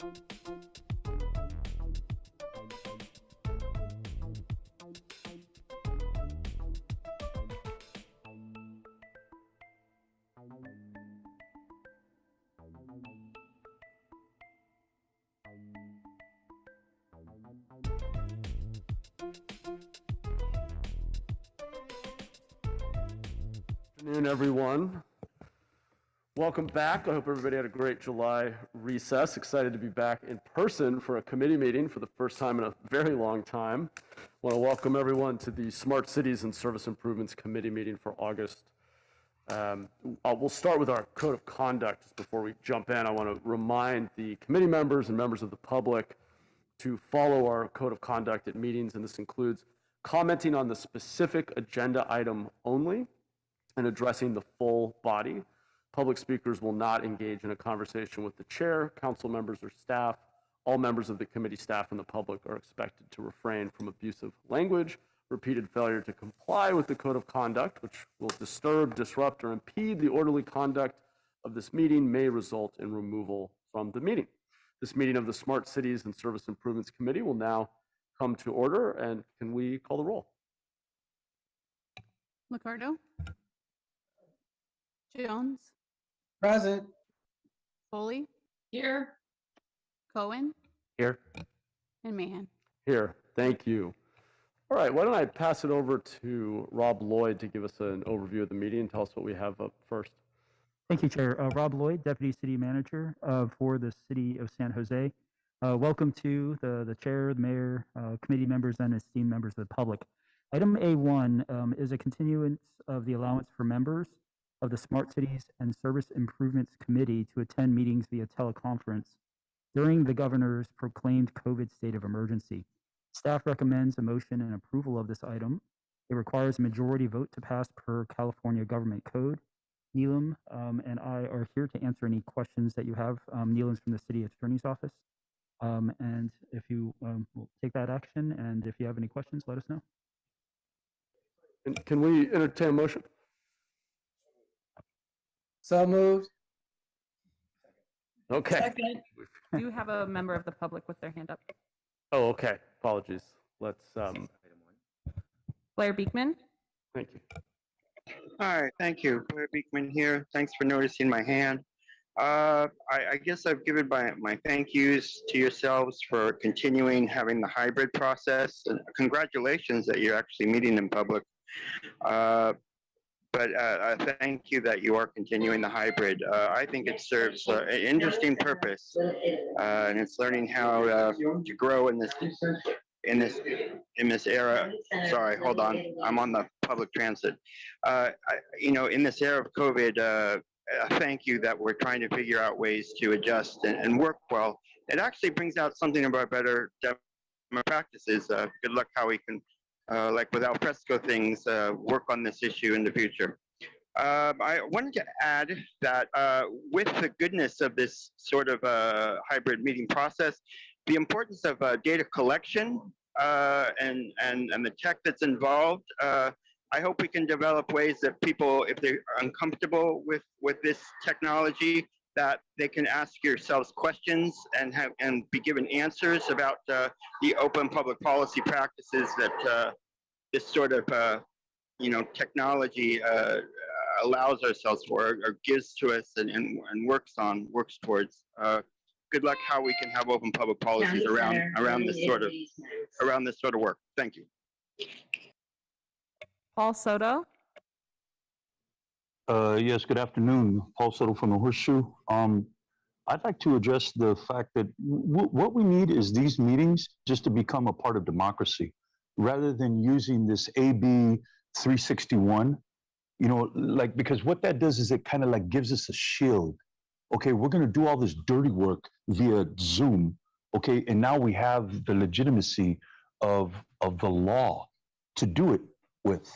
Good afternoon, everyone. Welcome back. I hope everybody had a great July recess. Excited to be back in person for a committee meeting for the first time in a very long time. I want to welcome everyone to the Smart Cities and Service Improvements Committee meeting for August. We'll start with our code of conduct. Just before we jump in, I want to remind the committee members and members of the public to follow our code of conduct at meetings, and this includes commenting on the specific agenda item only and addressing the full body. Public speakers will not engage in a conversation with the chair, council members, or staff. All members of the committee staff and the public are expected to refrain from abusive language. Repeated failure to comply with the code of conduct, which will disturb, disrupt, or impede the orderly conduct of this meeting, may result in removal from the meeting. This meeting of the Smart Cities and Service Improvements Committee will now come to order, and can we call the roll? Liccardo. Jones. Present. Foley. Here. Cohen. Here. And Mahan. Here. Thank you. All right, why don't I pass it over to Rob Lloyd to give us an overview of the meeting and tell us what we have up first. Thank you, Chair. Rob Lloyd, Deputy City Manager for the City of San Jose. Welcome to the Chair, the Mayor, committee members, and esteemed members of the public. Item A1 is a continuance of the allowance for members of the Smart Cities and Service Improvements Committee to attend meetings via teleconference during the governor's proclaimed COVID state of emergency. Staff recommends a motion and approval of this item. It requires a majority vote to pass per California Government Code. Neelam and I are here to answer any questions that you have. Neelam's from the City Attorney's Office. And if you will take that action, and if you have any questions, let us know. And can we entertain a motion? So moved. Okay. Second. Do you have a member of the public with their hand up? Oh, okay. Apologies. Let's, Blair Beekman. thank you. Hi, thank you. Blair Beekman here. Thanks for noticing my hand. I guess I've given my thank yous to yourselves for continuing having the hybrid process. And congratulations that you're actually meeting in public. But thank you that you are continuing the hybrid. I think it serves an interesting purpose, and it's learning how to grow in this era. Sorry, hold on. I'm on the public transit. In this era of COVID, thank you that we're trying to figure out ways to adjust and work well. It actually brings out something about better demo practices. Good luck how we can, like with alfresco things, work on this issue in the future. I wanted to add that with the goodness of this sort of hybrid meeting process, the importance of data collection and the tech that's involved, I hope we can develop ways that people, if they're uncomfortable with this technology, that they can ask yourselves questions and be given answers about the open public policy practices that this sort of technology allows ourselves for, or gives to us and works towards. Good luck how we can have open public policies around this sort of work. Thank you. Paul Soto. Yes, good afternoon. Paul Soto from the Horseshoe. I'd like to address the fact that what we need is these meetings just to become a part of democracy, rather than using this AB 361, because what that does is it kind of like gives us a shield. Okay, we're going to do all this dirty work via Zoom. Okay, and now we have the legitimacy of the law to do it with.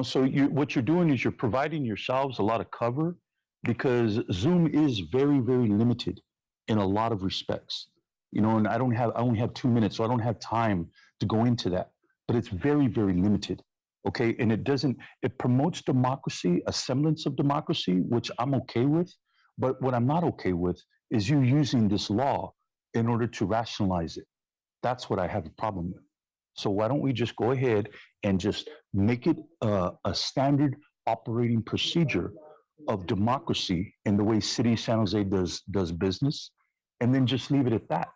So what you're doing is you're providing yourselves a lot of cover, because Zoom is very, very limited in a lot of respects. And I only have 2 minutes, so I don't have time to go into that. But it's very, very limited. Okay, and it promotes democracy, a semblance of democracy, which I'm okay with. But what I'm not okay with is you using this law in order to rationalize it. That's what I have a problem with. So why don't we just go ahead and just make it a standard operating procedure of democracy in the way City of San Jose does business, and then just leave it at that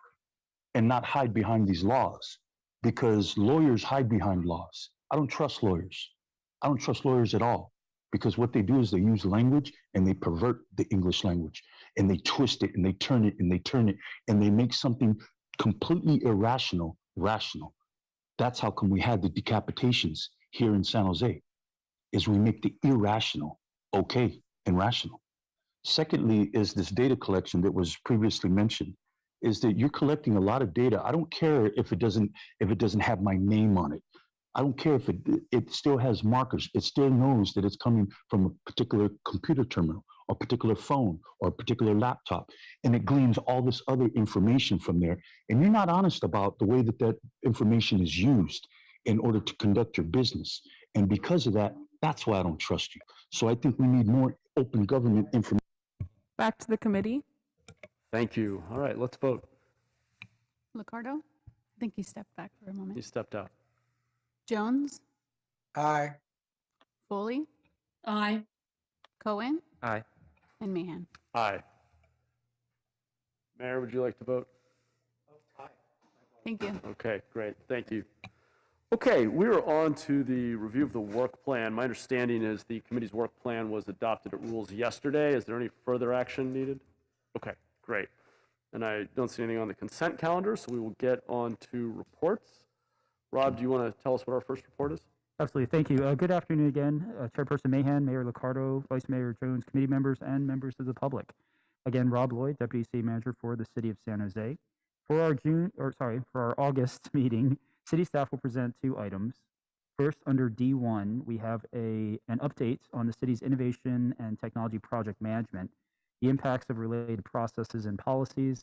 and not hide behind these laws, because lawyers hide behind laws. I don't trust lawyers. I don't trust lawyers at all, because what they do is they use language and they pervert the English language and they twist it and they turn it and they turn it and they make something completely irrational rational. That's how come we had the decapitations here in San Jose, is we make the irrational okay and rational. Secondly, is this data collection that was previously mentioned, is that you're collecting a lot of data. I don't care if it doesn't have my name on it. I don't care if it still has markers. It still knows that it's coming from a particular computer terminal or particular phone or a particular laptop, and it gleans all this other information from there. And you're not honest about the way that information is used in order to conduct your business. And because of that, that's why I don't trust you. So I think we need more open government information. Back to the committee. Thank you. All right, let's vote. Licardo? I think he stepped back for a He moment. stepped out. Jones? Aye. Foley? Aye. Cohen? Aye. And Mahan. Aye. Mayor, would you like to vote? Thank you. Okay, great. Thank you. Okay, we are on to the review of the work plan. My understanding is the committee's work plan was adopted at rules yesterday. Is there any further action needed? Okay, great. And I don't see anything on the consent calendar, so we will get on to reports. Rob, do you want to tell us what our first report is? Absolutely. Thank you. Good afternoon again, Chairperson Mahan, Mayor Licardo, Vice Mayor Jones, committee members, and members of the public. Again, Rob Lloyd, Deputy City Manager for the City of San Jose. For our August meeting, City staff will present 2 items. First, under D1, we have an update on the city's innovation and technology project management, the impacts of related processes and policies,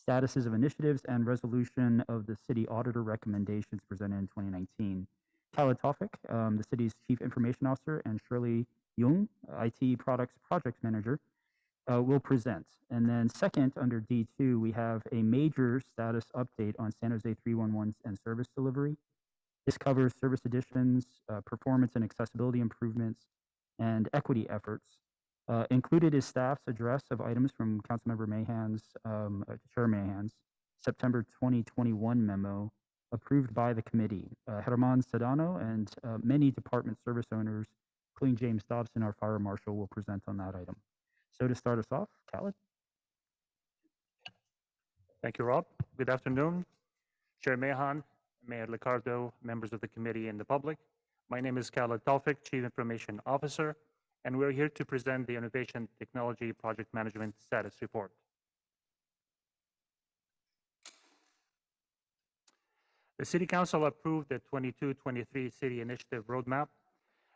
statuses of initiatives, and resolution of the city auditor recommendations presented in 2019. Khaled Tawfik, the city's Chief Information Officer, and Shirley Jung, IT Products Project Manager, will present. And then second, under D2, we have a major status update on San Jose 311s and service delivery. This covers service additions, performance and accessibility improvements, and equity efforts. Included is staff's address of items from Councilmember Mahan's, Chair Mahan's September 2021 memo approved by the committee. Herman Sedano and many department service owners, including James Dobson, our fire marshal, will present on that item. So to start us off, Khaled. Thank you, Rob. Good afternoon, Chair Mahan, Mayor Licardo, members of the committee and the public. My name is Khaled Tawfik, Chief Information Officer, and we're here to present the Innovation Technology Project Management Status Report. The City Council approved the 22-23 City Initiative Roadmap,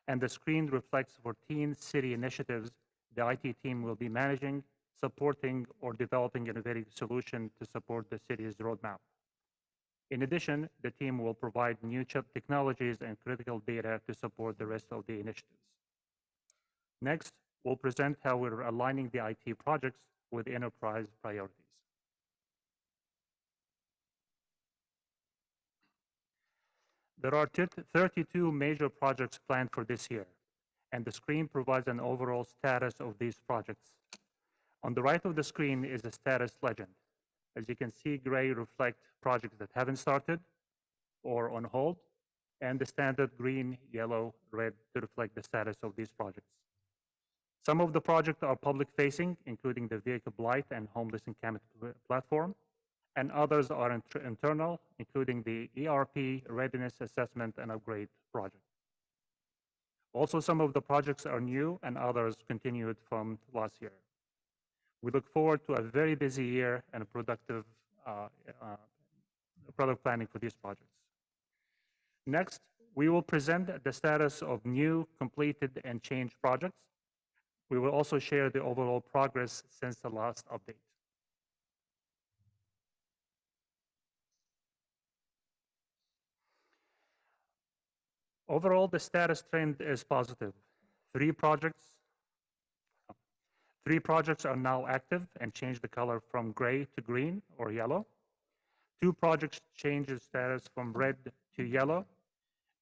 and the screen reflects 14 city initiatives the IT team will be managing, supporting, or developing innovative solutions to support the city's roadmap. In addition, the team will provide new chip technologies and critical data to support the rest of the initiatives. Next, we'll present how we're aligning the IT projects with enterprise priorities. There are 32 major projects planned for this year, and the screen provides an overall status of these projects. On the right of the screen is the status legend. As you can see, gray reflect projects that haven't started or on hold, and the standard green, yellow, red to reflect the status of these projects. Some of the projects are public-facing, including the Vehicle Blight and Homeless Encampment platform, and others are internal, including the ERP Readiness Assessment and Upgrade project. Also, some of the projects are new and others continued from last year. We look forward to a very busy year and a productive product planning for these projects. Next, we will present the status of new, completed, and changed projects. We will also share the overall progress since the last update. Overall, the status trend is positive. Three projects 3 projects are now active and change the color from gray to green or yellow. 2 projects change the status from red to yellow,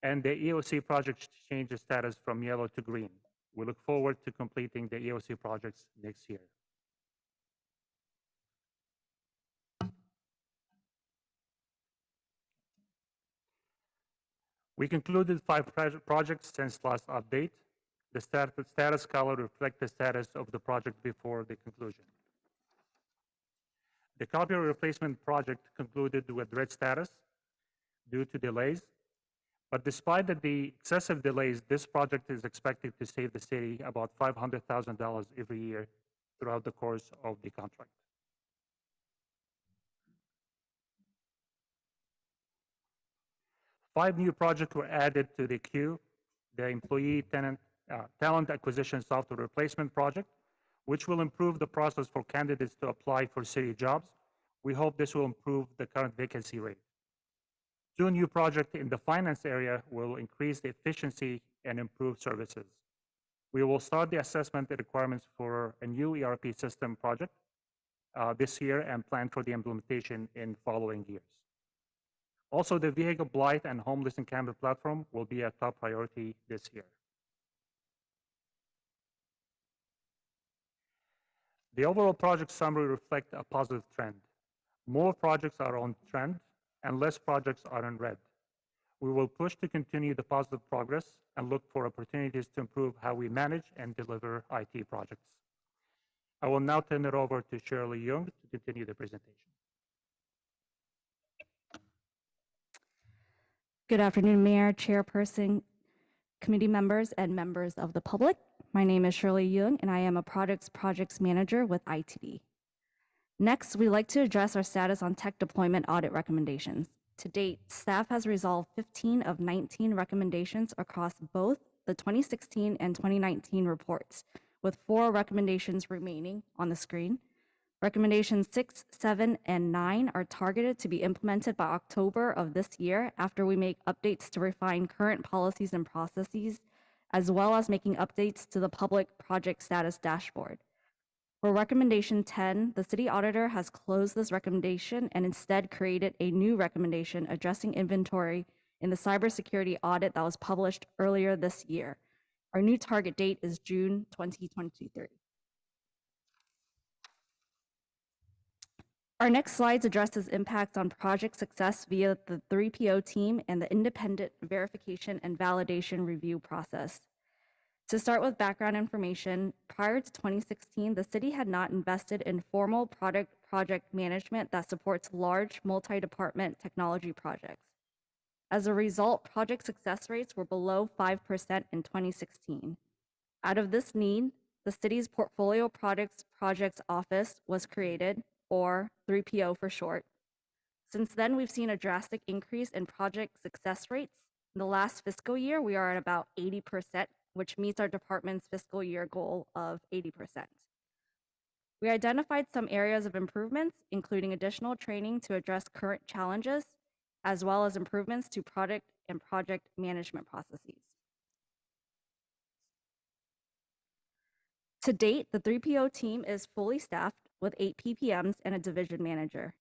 and the EOC project changes status from yellow to green. We look forward to completing the EOC projects next year. We concluded 5 projects since last update. The status color reflects the status of the project before the conclusion. The copier replacement project concluded with red status due to delays. But despite the excessive delays, this project is expected to save the city about $500,000 every year throughout the course of the contract. Five new projects were added to the queue. The employee talent acquisition software replacement project, which will improve the process for candidates to apply for city jobs. We hope this will improve the current vacancy rate. 2 new projects in the finance area will increase the efficiency and improve services. We will start the assessment requirements for a new ERP system project this year and plan for the implementation in following years. Also, the vehicle blight and homeless encampment platform will be a top priority this year. The overall project summary reflects a positive trend. More projects are on trend and less projects are in red. We will push to continue the positive progress and look for opportunities to improve how we manage and deliver IT projects. I will now turn it over to Shirley Young to continue the presentation. Good afternoon, Mayor, Chairperson, committee members, and members of the public. My name is Shirley Young, and I am a projects manager with ITD. Next, we'd like to address our status on tech deployment audit recommendations. To date, staff has resolved 15 of 19 recommendations across both the 2016 and 2019 reports, with 4 recommendations remaining on the screen. Recommendations 6, 7, and 9 are targeted to be implemented by October of this year after we make updates to refine current policies and processes, as well as making updates to the public project status dashboard. For recommendation 10, the city auditor has closed this recommendation and instead created a new recommendation addressing inventory in the cybersecurity audit that was published earlier this year. Our new target date is June 2023. Our next slides addresses impacts on project success via the 3PO team and the independent verification and validation review process. To start with background information, prior to 2016, the city had not invested in formal project management that supports large multi-department technology projects. As a result, project success rates were below 5% in 2016. Out of this need, the city's Portfolio Projects Office was created, or 3PO for short. Since then, we've seen a drastic increase in project success rates. In the last fiscal year, we are at about 80%, which meets our department's fiscal year goal of 80%. We identified some areas of improvements, including additional training to address current challenges, as well as improvements to product and project management processes. To date, the 3PO team is fully staffed with 8 PPMs and a division manager.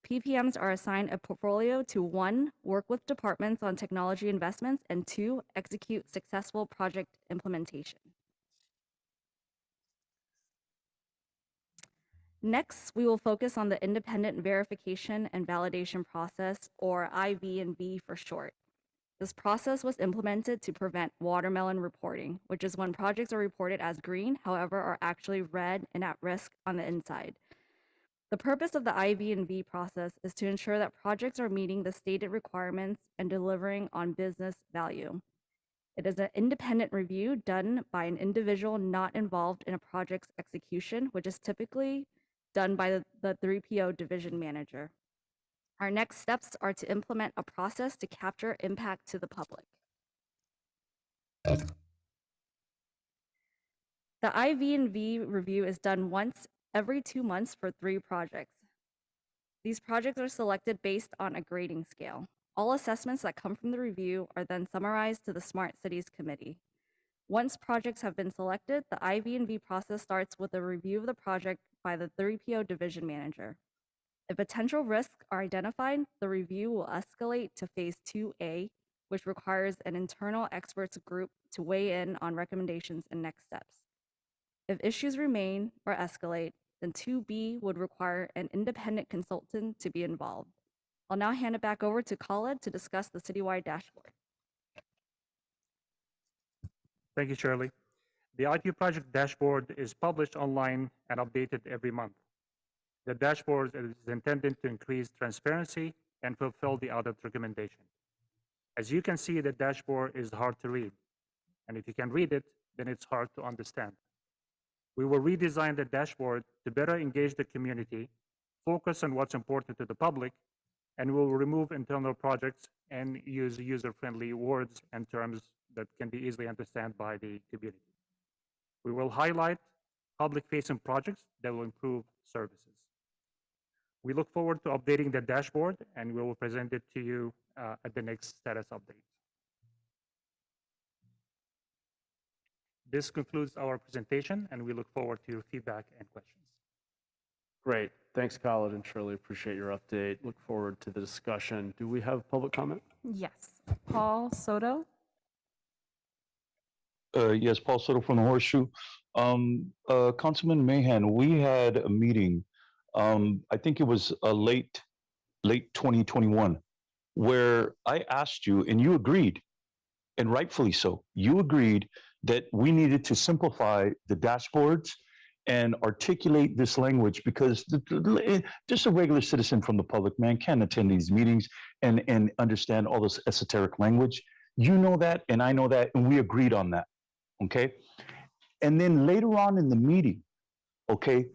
PPMs are assigned a portfolio to 1, work with departments on technology investments, and 2, execute successful project implementation. Next, we will focus on the independent verification and validation process, or IV&V for short. This process was implemented to prevent watermelon reporting, which is when projects are reported as green, however, are actually red and at risk on the inside. The purpose of the IV&V process is to ensure that projects are meeting the stated requirements and delivering on business value. It is an independent review done by an individual not involved in a project's execution, which is typically done by the 3PO division manager. Our next steps are to implement a process to capture impact to the public. The IV&V review is done once every 2 months for 3 projects. These projects are selected based on a grading scale. All assessments that come from the review are then summarized to the Smart Cities Committee. Once projects have been selected, the IV&V process starts with a review of the project by the 3PO division manager. If potential risks are identified, the review will escalate to phase 2A, which requires an internal experts group to weigh in on recommendations and next steps. If issues remain or escalate, then 2B would require an independent consultant to be involved. I'll now hand it back over to Khaled to discuss the Citywide Dashboard. Thank you, Shirley. The IT project dashboard is published online and updated every month. The dashboard is intended to increase transparency and fulfill the audit recommendation. As you can see, the dashboard is hard to read, and if you can read it, then it's hard to understand. We will redesign the dashboard to better engage the community, focus on what's important to the public, and we'll remove internal projects and use user-friendly words and terms that can be easily understood by the community. We will highlight public-facing projects that will improve services. We look forward to updating the dashboard, and we will present it to you at the next status update. This concludes our presentation, and we look forward to your feedback and questions. Great. Thanks, Khaled and Shirley. Appreciate your update. Look forward to the discussion. Do we have public comment? Yes. Paul Soto? Yes, Paul Soto from the Horseshoe. Councilman Mahan, we had a meeting, I think it was late 2021, where I asked you, and you agreed, and rightfully so, you agreed that we needed to simplify the dashboards and articulate this language, because just a regular citizen from the public, man, can't attend these meetings and understand all this esoteric language. You know that, and I know that, and we agreed on that, okay? And then later on in the meeting, okay,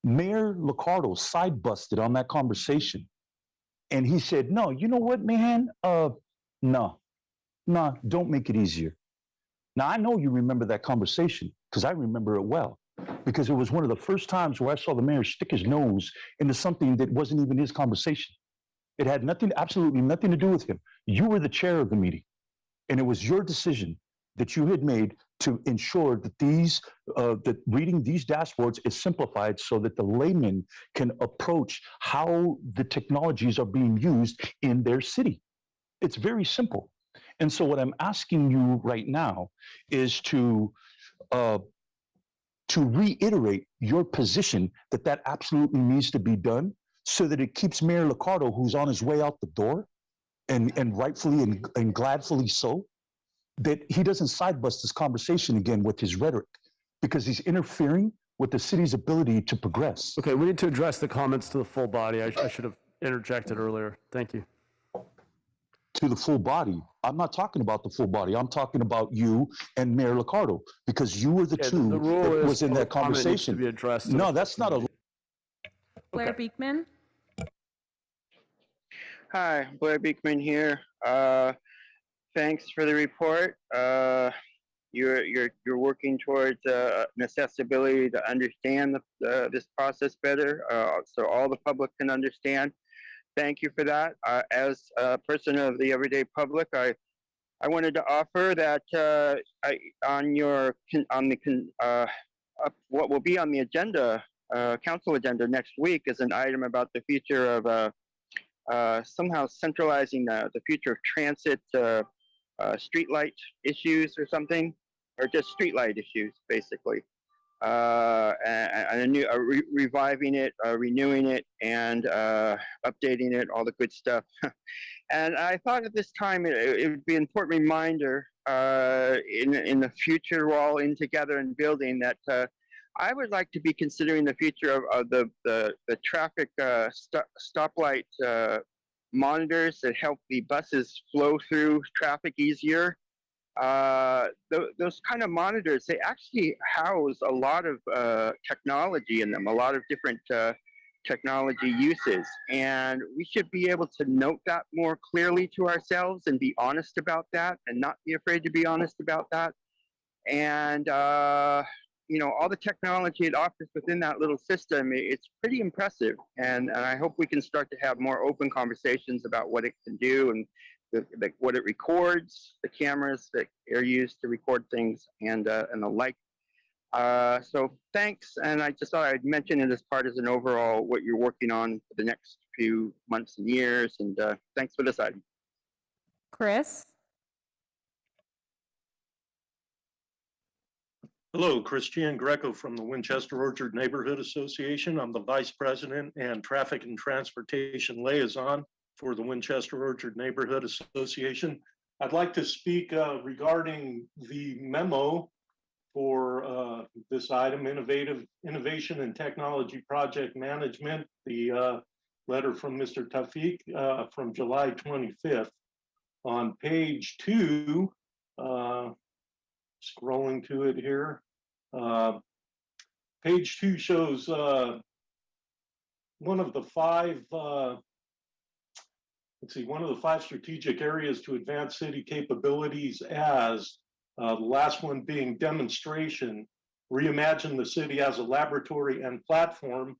Mayor Liccardo side busted on that conversation. And he said, no, you know what, Mahan? No, don't make it easier. Now, I know you remember that conversation, because I remember it well, because it was one of the first times where I saw the mayor stick his nose into something that wasn't even his conversation. It had absolutely nothing to do with him. You were the chair of the meeting, and it was your decision that you had made to ensure that that reading these dashboards is simplified so that the layman can approach how the technologies are being used in their city. It's very simple. And so what I'm asking you right now is to reiterate your position that absolutely needs to be done, so that it keeps Mayor Liccardo, who's on his way out the door, and rightfully and gladfully so, that he doesn't sidebust this conversation again with his rhetoric, because he's interfering with the city's ability to progress. Okay, we need to address the comments to the full body. I should have interjected earlier. Thank you. To the full body. I'm not talking about the full body. I'm talking about you and Mayor Liccardo, because you were the two the rule that is was in that public comment needs to conversation. be addressed. No, that's not a. Blair Beekman? Hi, Blair Beekman here. Thanks for the report. You're working towards an accessibility to understand this process better, so all the public can understand. Thank you for that. As a person of the everyday public, I wanted to offer that what will be on the agenda, council agenda next week, is an item about the future of somehow centralizing the future of transit, streetlight issues or something, or just streetlight issues, basically. And reviving it, renewing it, and updating it, all the good stuff. And I thought at this time it would be an important reminder in the future we're all in together and building that I would like to be considering the future of the traffic stoplight monitors that help the buses flow through traffic easier. Those kind of monitors, they actually house a lot of technology in them, a lot of different technology uses. And we should be able to note that more clearly to ourselves and be honest about that, and not be afraid to be honest about that. And, you know, all the technology it offers within that little system, it's pretty impressive. And I hope we can start to have more open conversations about what it can do and what it records, the cameras that are used to record things, and the like. So thanks, and I just thought I'd mention it as part as an overall what you're working on for the next few months and years, and thanks for this item. Chris? Hello, Christian Greco from the Winchester Orchard Neighborhood Association. I'm the Vice President and Traffic and Transportation Liaison for the Winchester Orchard Neighborhood Association. I'd like to speak regarding the memo for this item, Innovation and Technology Project Management, the letter from Mr. Tafik from July 25th. On page 2, scrolling to it here, page 2 shows one of the 5 strategic areas to advance city capabilities as the last one being demonstration, reimagine the city as a laboratory and platform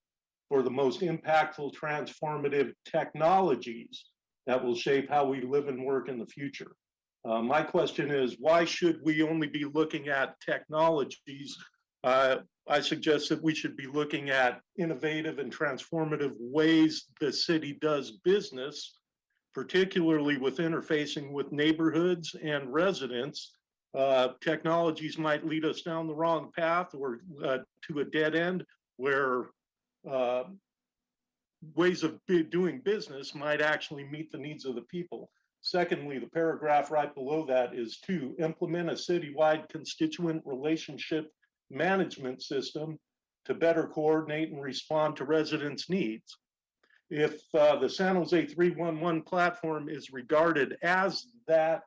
for the most impactful transformative technologies that will shape how we live and work in the future. My question is, why should we only be looking at technologies? I suggest that we should be looking at innovative and transformative ways the city does business, particularly with interfacing with neighborhoods and residents. Technologies might lead us down the wrong path or to a dead end where ways of doing business might actually meet the needs of the people. Secondly, the paragraph right below that is to implement a citywide constituent relationship management system to better coordinate and respond to residents' needs. If the San Jose 311 platform is regarded as that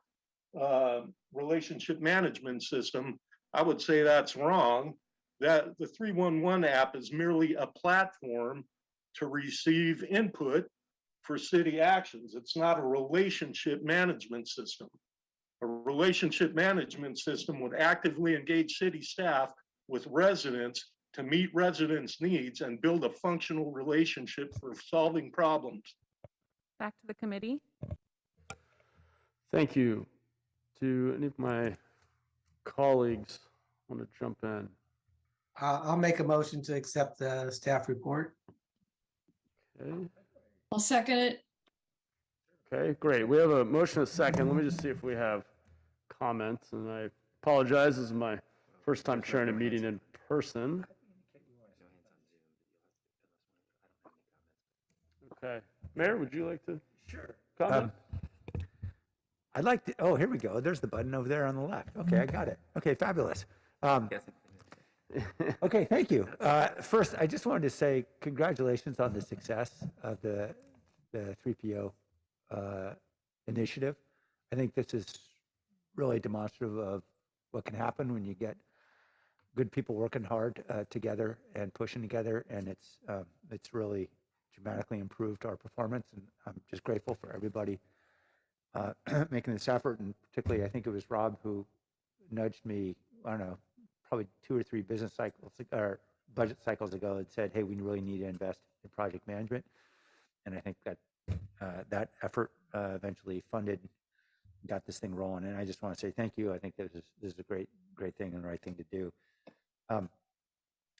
relationship management system, I would say that's wrong. That the 311 app is merely a platform to receive input for city actions. It's not a relationship management system. A relationship management system would actively engage city staff with residents to meet residents' needs and build a functional relationship for solving problems. Back to the committee. Thank you. Do any of my colleagues want to jump in? I'll make a motion to accept the staff report. Okay. I'll second it. Okay, great. We have a motion and a second. Let me just see if we have comments. And I apologize, this is my first time chairing a meeting in person. Okay. Mayor, would you like to comment? I'd like to, oh, here we go. There's the button over there on the left. Okay, I got it. Okay, fabulous. Okay, thank you. First, I just wanted to say congratulations on the success of the 3PO initiative. I think this is really demonstrative of what can happen when you get good people working hard together and pushing together, and it's really dramatically improved our performance, and I'm just grateful for everybody making this effort, and particularly I think it was Rob who nudged me, I don't know, probably 2 or 3 business cycles or budget cycles ago and said, hey, we really need to invest in project management. And I think that that effort eventually funded, got this thing rolling. And I just want to say thank you. I think this is a great thing and the right thing to do. I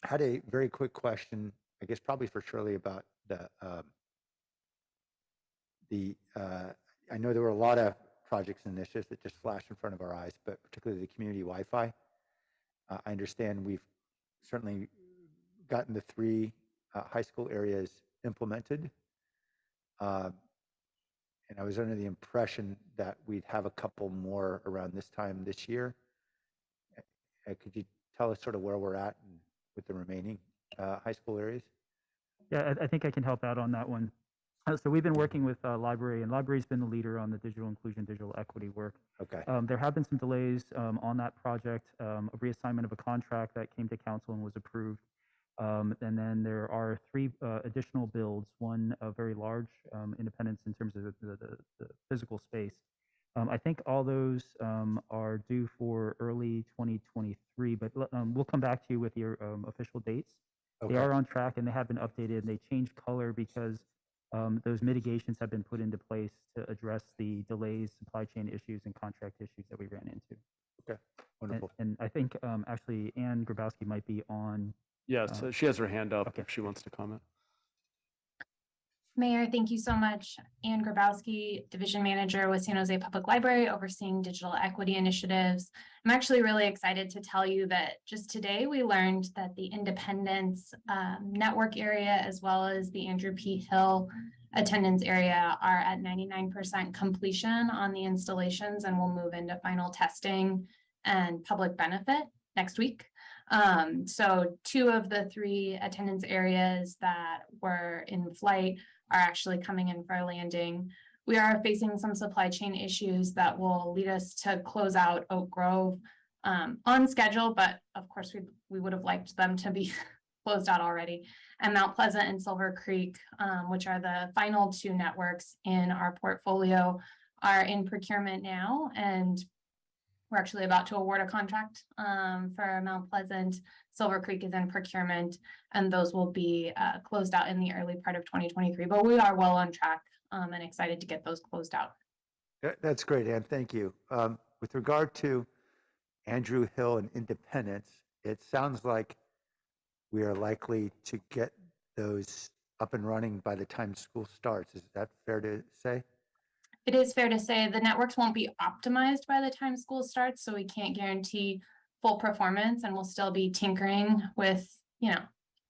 had a very quick question, I guess probably for Shirley, about I know there were a lot of projects and initiatives that just flashed in front of our eyes, but particularly the community Wi-Fi. I understand we've certainly gotten the 3 high school areas implemented. And I was under the impression that we'd have a couple more around this time this year. Could you tell us sort of where we're at with the remaining high school areas? Yeah, I think I can help out on that one. So we've been working with library, and library's been the leader on the digital inclusion, digital equity work. Okay. There have been some delays on that project, a reassignment of a contract that came to council and was approved. And then there are 3 additional builds, one very large independence in terms of the physical space. I think all those are due for early 2023, but we'll come back to you with your official dates. Okay. They are on track and they have been updated, and they changed color because those mitigations have been put into place to address the delays, supply chain issues, and contract issues that we ran into. Okay, wonderful. And I think actually Ann Grabowski might be on. Yes, she has her hand up okay. if she wants to comment. Mayor, thank you so much. Ann Grabowski, Division Manager with San Jose Public Library, overseeing digital equity initiatives. I'm actually really excited to tell you that just today we learned that the Independence network area, as well as the Andrew P. Hill attendance area, are at 99% completion on the installations and will move into final testing and public benefit next week. So 2 of the 3 attendance areas that were in flight are actually coming in for landing. We are facing some supply chain issues that will lead us to close out Oak Grove on schedule, but of course we would have liked them to be closed out already. And Mount Pleasant and Silver Creek, which are the final 2 networks in our portfolio, are in procurement now, and we're actually about to award a contract for Mount Pleasant. Silver Creek is in procurement, and those will be closed out in the early part of 2023. But we are well on track and excited to get those closed out. That's great, Ann. Thank you. With regard to Andrew Hill and Independence, it sounds like we are likely to get those up and running by the time school starts. Is that fair to say? It is fair to say the networks won't be optimized by the time school starts, so we can't guarantee full performance, and we'll still be tinkering with,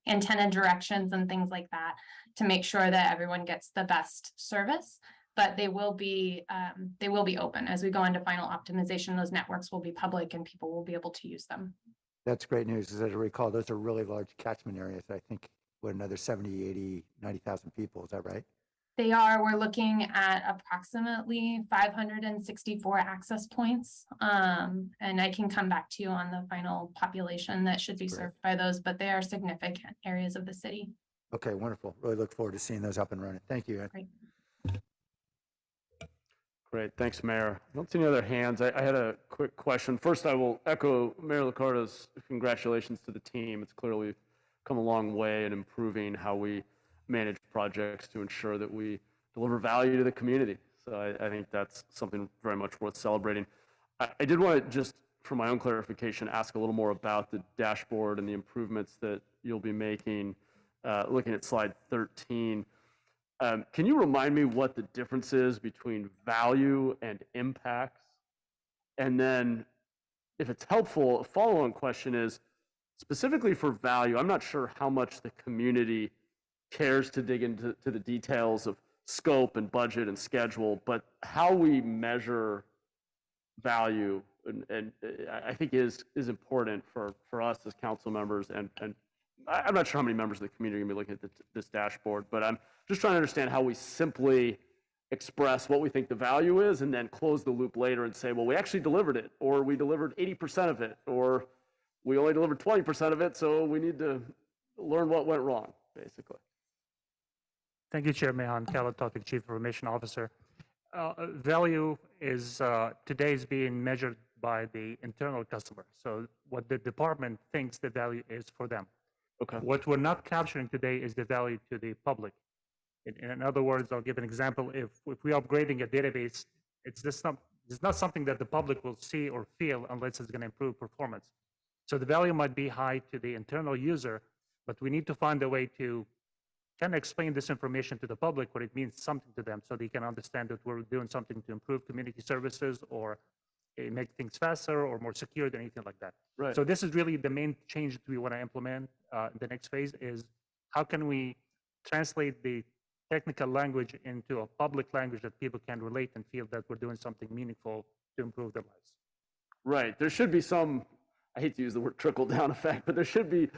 antenna directions and things like that to make sure that everyone gets the best service. But they will be open as we go into final optimization. Those networks will be public and people will be able to use them. That's great news. As I recall, those are really large catchment areas. I think another 70, 80, 90,000 people. Is that right? They are. We're looking at approximately 564 access points. And I can come back to you on the final population that should be served by those, but they are significant areas of the city. Okay, wonderful. Really look forward to seeing those up and running. Thank you. Great. Great, thanks, Mayor. I don't see any other hands. I had a quick question. First, I will echo Mayor Liccardo's congratulations to the team. It's clearly come a long way in improving how we manage projects to ensure that we deliver value to the community. So I think that's something very much worth celebrating. I did want to just, for my own clarification, ask a little more about the dashboard and the improvements that you'll be making, looking at slide 13. Can you remind me what the difference is between value and impacts? And then, if it's helpful, a follow-on question is, specifically for value, I'm not sure how much the community cares to dig into the details of scope and budget and schedule, but how we measure value and I think is important for us as council members, and I'm not sure how many members of the community are going to be looking at this dashboard, but I'm just trying to understand how we simply express what we think the value is and then close the loop later and say, well, we actually delivered it, or we delivered 80% of it, or we only delivered 20% of it, so we need to learn what went wrong, basically. Thank you, Chair Mehan. Khaled Tawfiq, Chief Information Officer. Value is today is being measured by the internal customer. So what the department thinks the value is for them. Okay. What we're not capturing today is the value to the public. In other words, I'll give an example. If we're upgrading a database, it's not something that the public will see or feel unless it's going to improve performance. So the value might be high to the internal user, but we need to find a way to kind of explain this information to the public, what it means something to them, so they can understand that we're doing something to improve community services or make things faster or more secure than anything like that. Right. So this is really the main change that we want to implement in the next phase is how can we translate the technical language into a public language that people can relate and feel that we're doing something meaningful to improve their lives. Right. There should be some, I hate to use the word trickle down effect, but there should be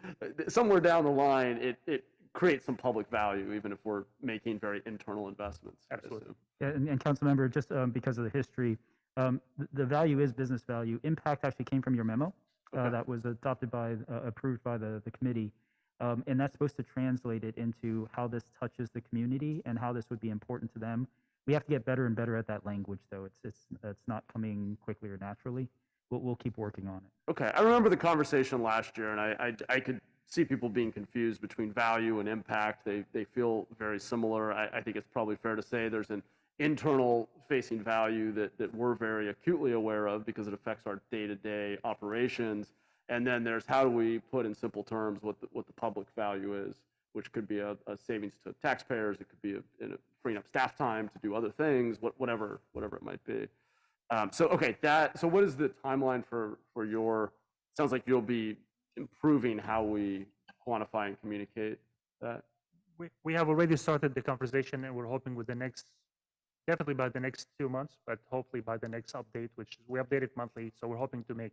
somewhere down the line, it create some public value, even if we're making very internal investments. Absolutely. Yeah, and council member, just because of the history, the value is business value. Impact actually came from your memo that was adopted by, approved by the committee. And that's supposed to translate it into how this touches the community and how this would be important to them. We have to get better and better at that language, though. It's not coming quickly or naturally. We'll keep working on it. Okay, I remember the conversation last year, and I could see people being confused between value and impact. They feel very similar. I think it's probably fair to say there's an internal facing value that we're very acutely aware of because it affects our day-to-day operations. And then there's how do we put in simple terms what the public value is, which could be a savings to taxpayers. It could be freeing up staff time to do other things, whatever it might be. So what is the timeline for your, sounds like you'll be improving how we quantify and communicate that? We have already started the conversation, and we're hoping with definitely by the next 2 months, but hopefully by the next update, which we update it monthly. So we're hoping to make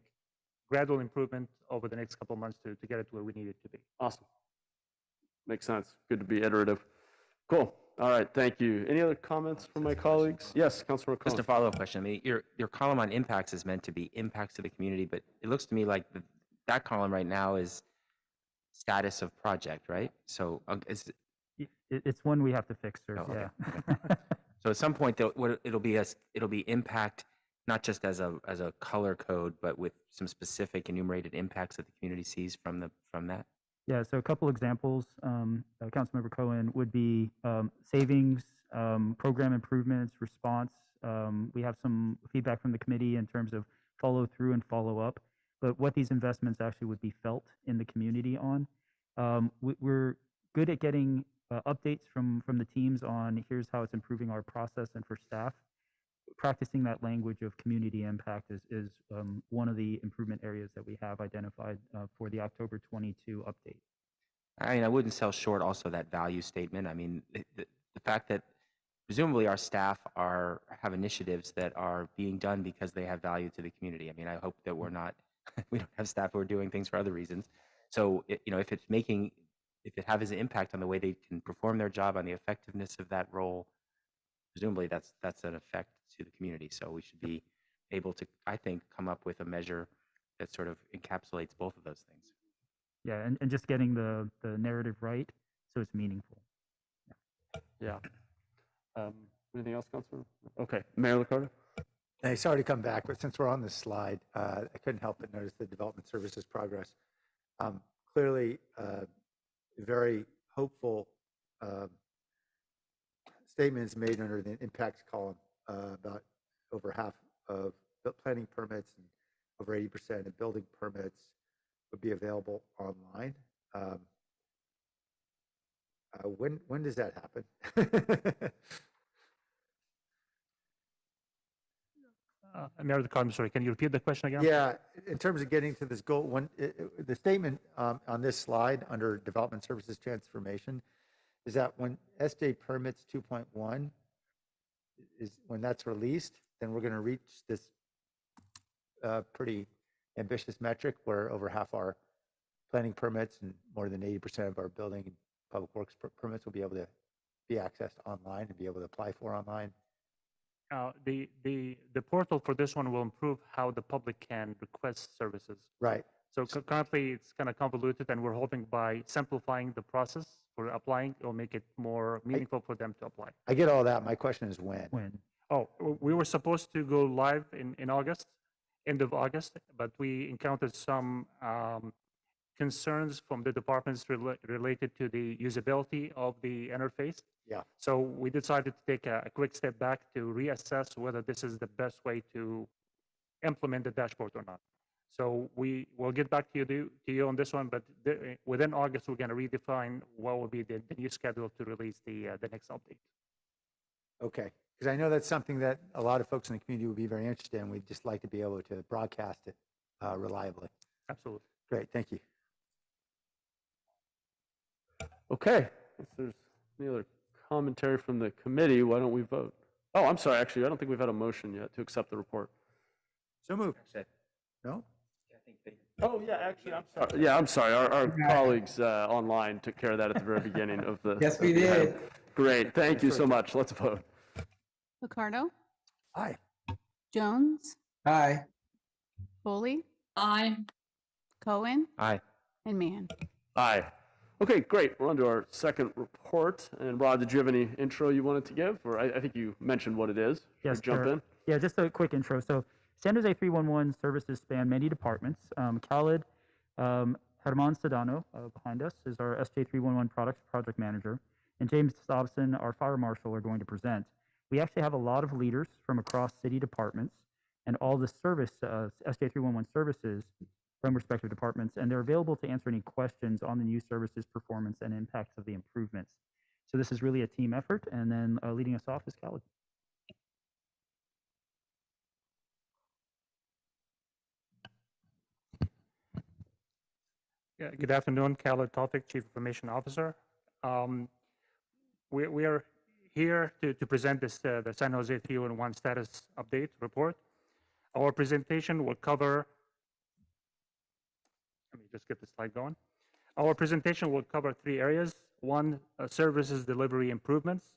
gradual improvement over the next couple of months to get it to where we need it to be. Awesome. Makes sense. Good to be iterative. Cool. All right. Thank you. Any other comments from my colleagues? Yes, Councilor Cohen. Just a follow-up question. I mean, your column on impacts is meant to be impacts to the community, but it looks to me like that column right now is status of project, right? So It's one we have to fix, sir. Oh, okay. Yeah. So at some point, it'll be impact, not just as a color code, but with some specific enumerated impacts that the community sees from that. Yeah, so a couple examples, Councilmember Cohen, would be savings, program improvements, response. We have some feedback from the committee in terms of follow through and follow up, but what these investments actually would be felt in the community on. We're good at getting updates from the teams on here's how it's improving our process and for staff. Practicing that language of community impact is one of the improvement areas that we have identified for the October 22 update. I mean, I wouldn't sell short also that value statement. I mean, the fact that presumably our staff have initiatives that are being done because they have value to the community. I mean, I hope that we don't have staff who are doing things for other reasons. So, if it has an impact on the way they can perform their job, on the effectiveness of that role, presumably that's an effect to the community. So we should be able to, I think, come up with a measure that sort of encapsulates both of those things. Yeah, and just getting the narrative right so it's meaningful. Yeah. Anything else, Councilor? Okay, Mayor Liccardo? Hey, sorry to come back, but since we're on this slide, I couldn't help but notice the development services progress. Clearly, very hopeful statements made under the impacts column about over half of the planning permits and over 80% of building permits would be available online. When does that happen? Mayor Liccardo, I'm sorry, can you repeat the question again? Yeah, in terms of getting to this goal, the statement on this slide under development services transformation is that when SJ permits 2.1 is when that's released, then we're going to reach this pretty ambitious metric where over half our planning permits and more than 80% of our building and public works permits will be able to be accessed online and be able to apply for online. The portal for this one will improve how the public can request services. Right. So currently it's kind of convoluted, and we're hoping by simplifying the process for applying, it'll make it more meaningful for them to apply. I get all that. My question is when? When? Oh, we were supposed to go live in August, end of August, but we encountered some concerns from the departments related to the usability of the interface. Yeah. So we decided to take a quick step back to reassess whether this is the best way to implement the dashboard or not. So we will get back to you on this one, but within August, we're going to redefine what will be the new schedule to release the next update. Okay, because I know that's something that a lot of folks in the community would be very interested in. We'd just like to be able to broadcast it reliably. Absolutely. Great, thank you. Okay, if there's any other commentary from the committee, why don't we vote? Oh, I'm sorry, actually, I don't think we've had a motion yet to accept the report. So moved. No? Oh, yeah, actually, I'm sorry. Yeah, I'm sorry. Our colleagues online took care of that at the very beginning of the. Yes, we did. Great, thank you so much. Let's vote. Liccardo, Aye. Jones, Aye. Foley, Aye. Cohen, Aye. and Mann. Aye. Okay, great. We're on to our second report. And Rod, did you have any intro you wanted to give? Or I think you mentioned what it is. Yes, Jump sir. in. Yeah, just a quick intro. So San Jose 311 services span many departments. CALID Herman Sedano behind us is our SJ311 project manager, and James Dobson, our fire marshal, are going to present. We actually have a lot of leaders from across city departments and all the service SJ311 services from respective departments, and they're available to answer any questions on the new services performance and impacts of the improvements. So this is really a team effort, and then leading us off is Khaled. Yeah, good afternoon, Khaled Tawfiq, Chief Information Officer. We are here to present this the San Jose 311 status update report. Our presentation will cover, let me just get the slide going. Our presentation will cover 3 areas. One, services delivery improvements,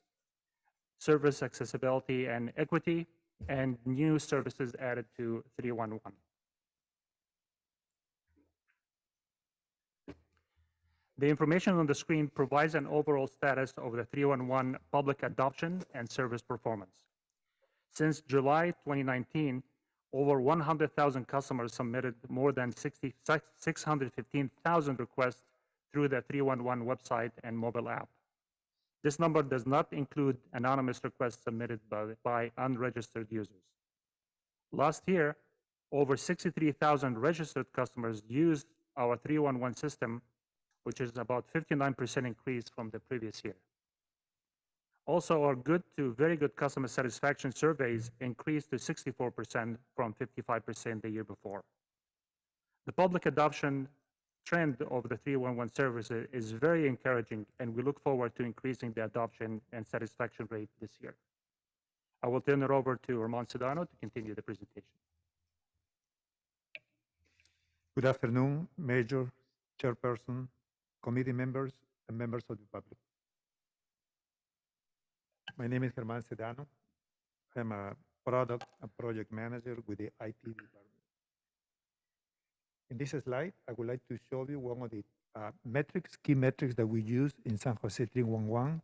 service accessibility and equity, and new services added to 311. The information on the screen provides an overall status of the 311 public adoption and service performance. Since July 2019, over 100,000 customers submitted more than 615,000 requests through the 311 website and mobile app. This number does not include anonymous requests submitted by unregistered users. Last year, over 63,000 registered customers used our 311 system, which is about 59% increase from the previous year. Also, our good to very good customer satisfaction surveys increased to 64% from 55% the year before. The public adoption trend of the 311 service is very encouraging, and we look forward to increasing the adoption and satisfaction rate this year. I will turn it over to Herman Sedano to continue the presentation. Good afternoon, Major, Chairperson, committee members, and members of the public. My name is Herman Sedano. I'm a product and project manager with the IT department. In this slide, I would like to show you one of the key metrics that we use in San Jose 311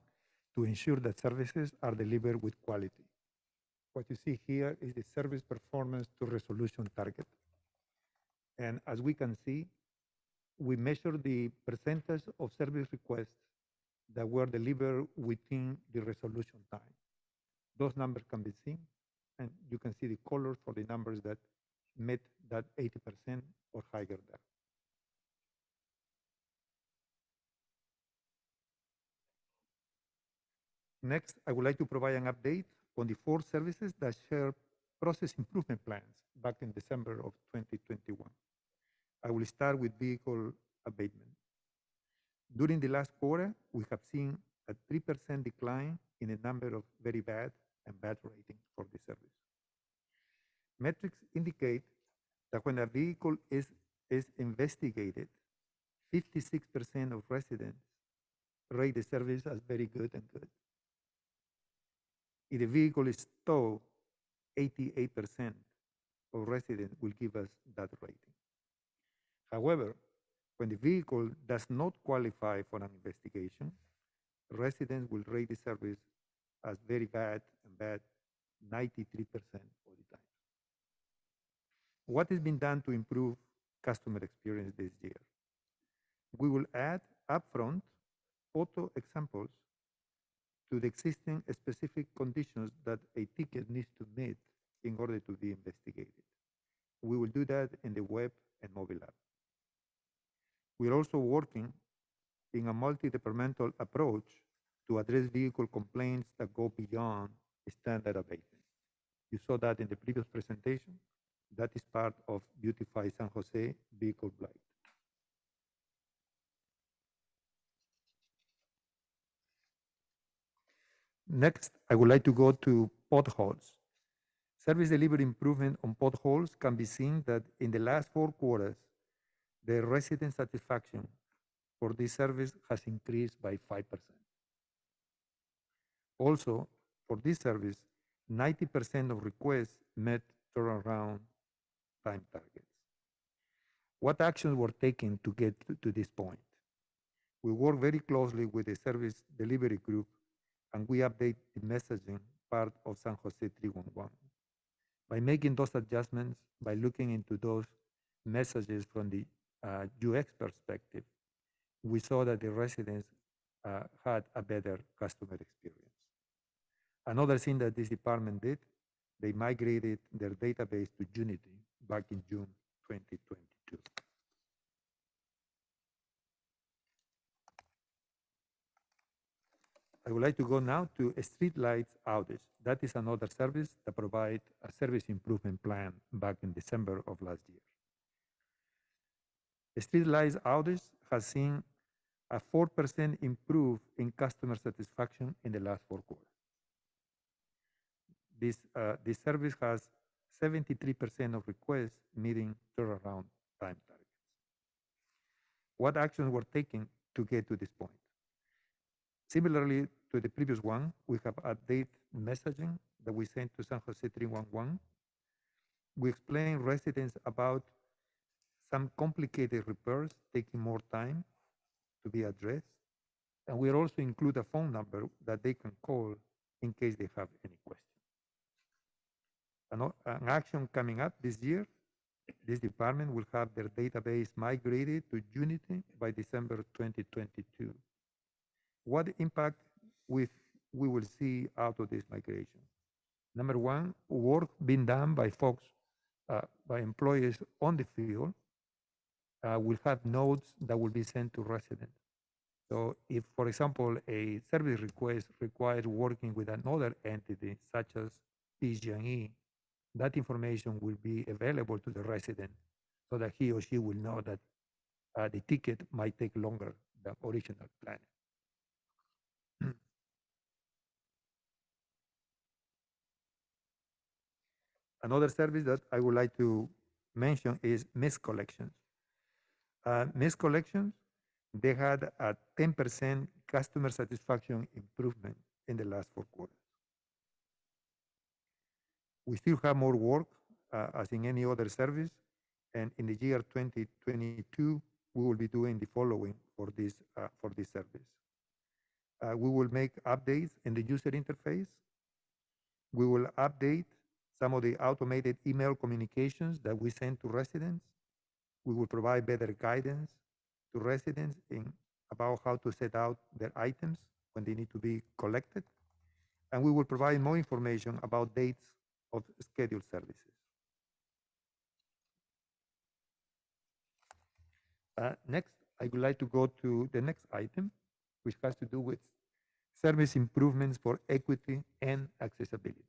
to ensure that services are delivered with quality. What you see here is the service performance to resolution target. And as we can see, we measure the percentage of service requests that were delivered within the resolution time. Those numbers can be seen, and you can see the colors for the numbers that met that 80% or higher there. Next, I would like to provide an update on the 4 services that share process improvement plans back in December of 2021. I will start with vehicle abatement. During the last quarter, we have seen a 3% decline in the number of very bad and bad ratings for the service. Metrics indicate that when a vehicle is investigated, 56% of residents rate the service as very good and good. If the vehicle is towed, 88% of residents will give us that rating. However, when the vehicle does not qualify for an investigation, residents will rate the service as very bad and bad 93% of the time. What has been done to improve customer experience this year? We will add upfront photo examples to the existing specific conditions that a ticket needs to meet in order to be investigated. We will do that in the web and mobile app. We're also working in a multi-departmental approach to address vehicle complaints that go beyond standard abatement. You saw that in the previous presentation. That is part of Beautify San Jose Vehicle Blight. Next, I would like to go to potholes. Service delivery improvement on potholes can be seen that in the last 4 quarters, the resident satisfaction for this service has increased by 5%. Also, for this service, 90% of requests met turnaround time targets. What actions were taken to get to this point? We work very closely with the service delivery group, and we update the messaging part of San Jose 311. By making those adjustments, by looking into those messages from the UX perspective, we saw that the residents had a better customer experience. Another thing that this department did, they migrated their database to Unity back in June 2022. I would like to go now to Streetlights Outage. That is another service that provides a service improvement plan back in December of last year. Streetlights Outage has seen a 4% improve in customer satisfaction in the last 4 quarters. This service has 73% of requests meeting turnaround time targets. What actions were taken to get to this point? Similarly to the previous one, we have updated messaging that we sent to San Jose 311. We explain residents about some complicated repairs taking more time to be addressed. And we also include a phone number that they can call in case they have any questions. An action coming up this year, this department will have their database migrated to Unity by December 2022. What impact we will see out of this migration? Number one, work being done by folks, by employees on the field will have notes that will be sent to residents. So if, for example, a service request requires working with another entity, such as PG&E, that information will be available to the resident so that he or she will know that the ticket might take longer than original planning. Another service that I would like to mention is missed collections. Missed collections, they had a 10% customer satisfaction improvement in the last 4 quarters. We still have more work as in any other service, and in the year 2022, we will be doing the following for this service. We will make updates in the user interface. We will update some of the automated email communications that we send to residents. We will provide better guidance to residents about how to set out their items when they need to be collected. And we will provide more information about dates of scheduled services. Next, I would like to go to the next item, which has to do with service improvements for equity and accessibility.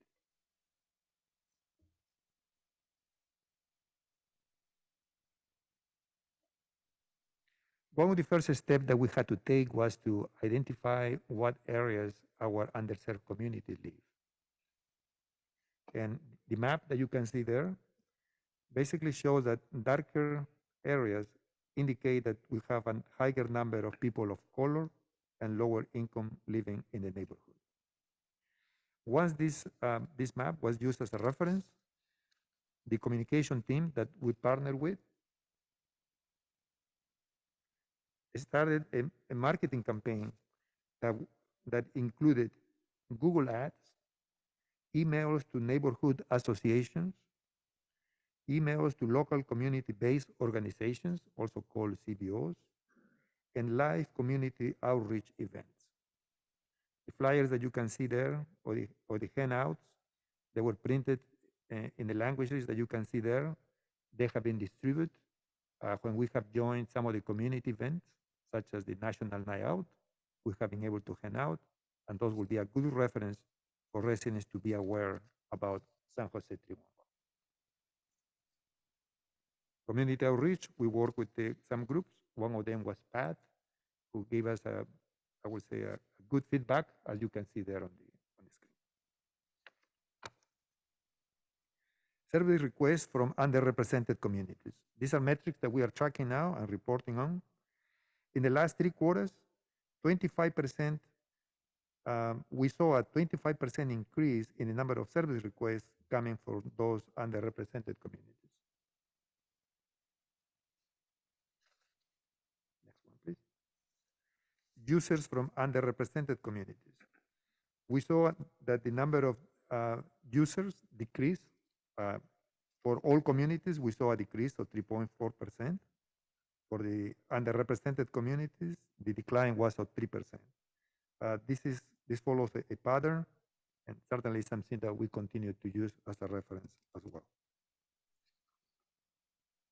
One of the first steps that we had to take was to identify what areas our underserved community live. And the map that you can see there basically shows that darker areas indicate that we have a higher number of people of color and lower income living in the neighborhood. Once this map was used as a reference, the communication team that we partnered with started a marketing campaign that included Google Ads, emails to neighborhood associations, emails to local community-based organizations, also called CBOs, and live community outreach events. The flyers that you can see there, or the handouts, they were printed in the languages that you can see there. They have been distributed when we have joined some of the community events, such as the National Night Out. We have been able to hand out, and those will be a good reference for residents to be aware about San Jose 311. Community outreach, we work with some groups. One of them was Pat, who gave us I would say, a good feedback, as you can see there on the screen. Survey requests from underrepresented communities. These are metrics that we are tracking now and reporting on. In the last 3 quarters, 25%, we saw a 25% increase in the number of service requests coming from those underrepresented communities. Next one, please. Users from underrepresented communities. We saw that the number of users decreased. For all communities, we saw a decrease of 3.4%. For the underrepresented communities, the decline was of 3%. This follows a pattern and certainly something that we continue to use as a reference as well.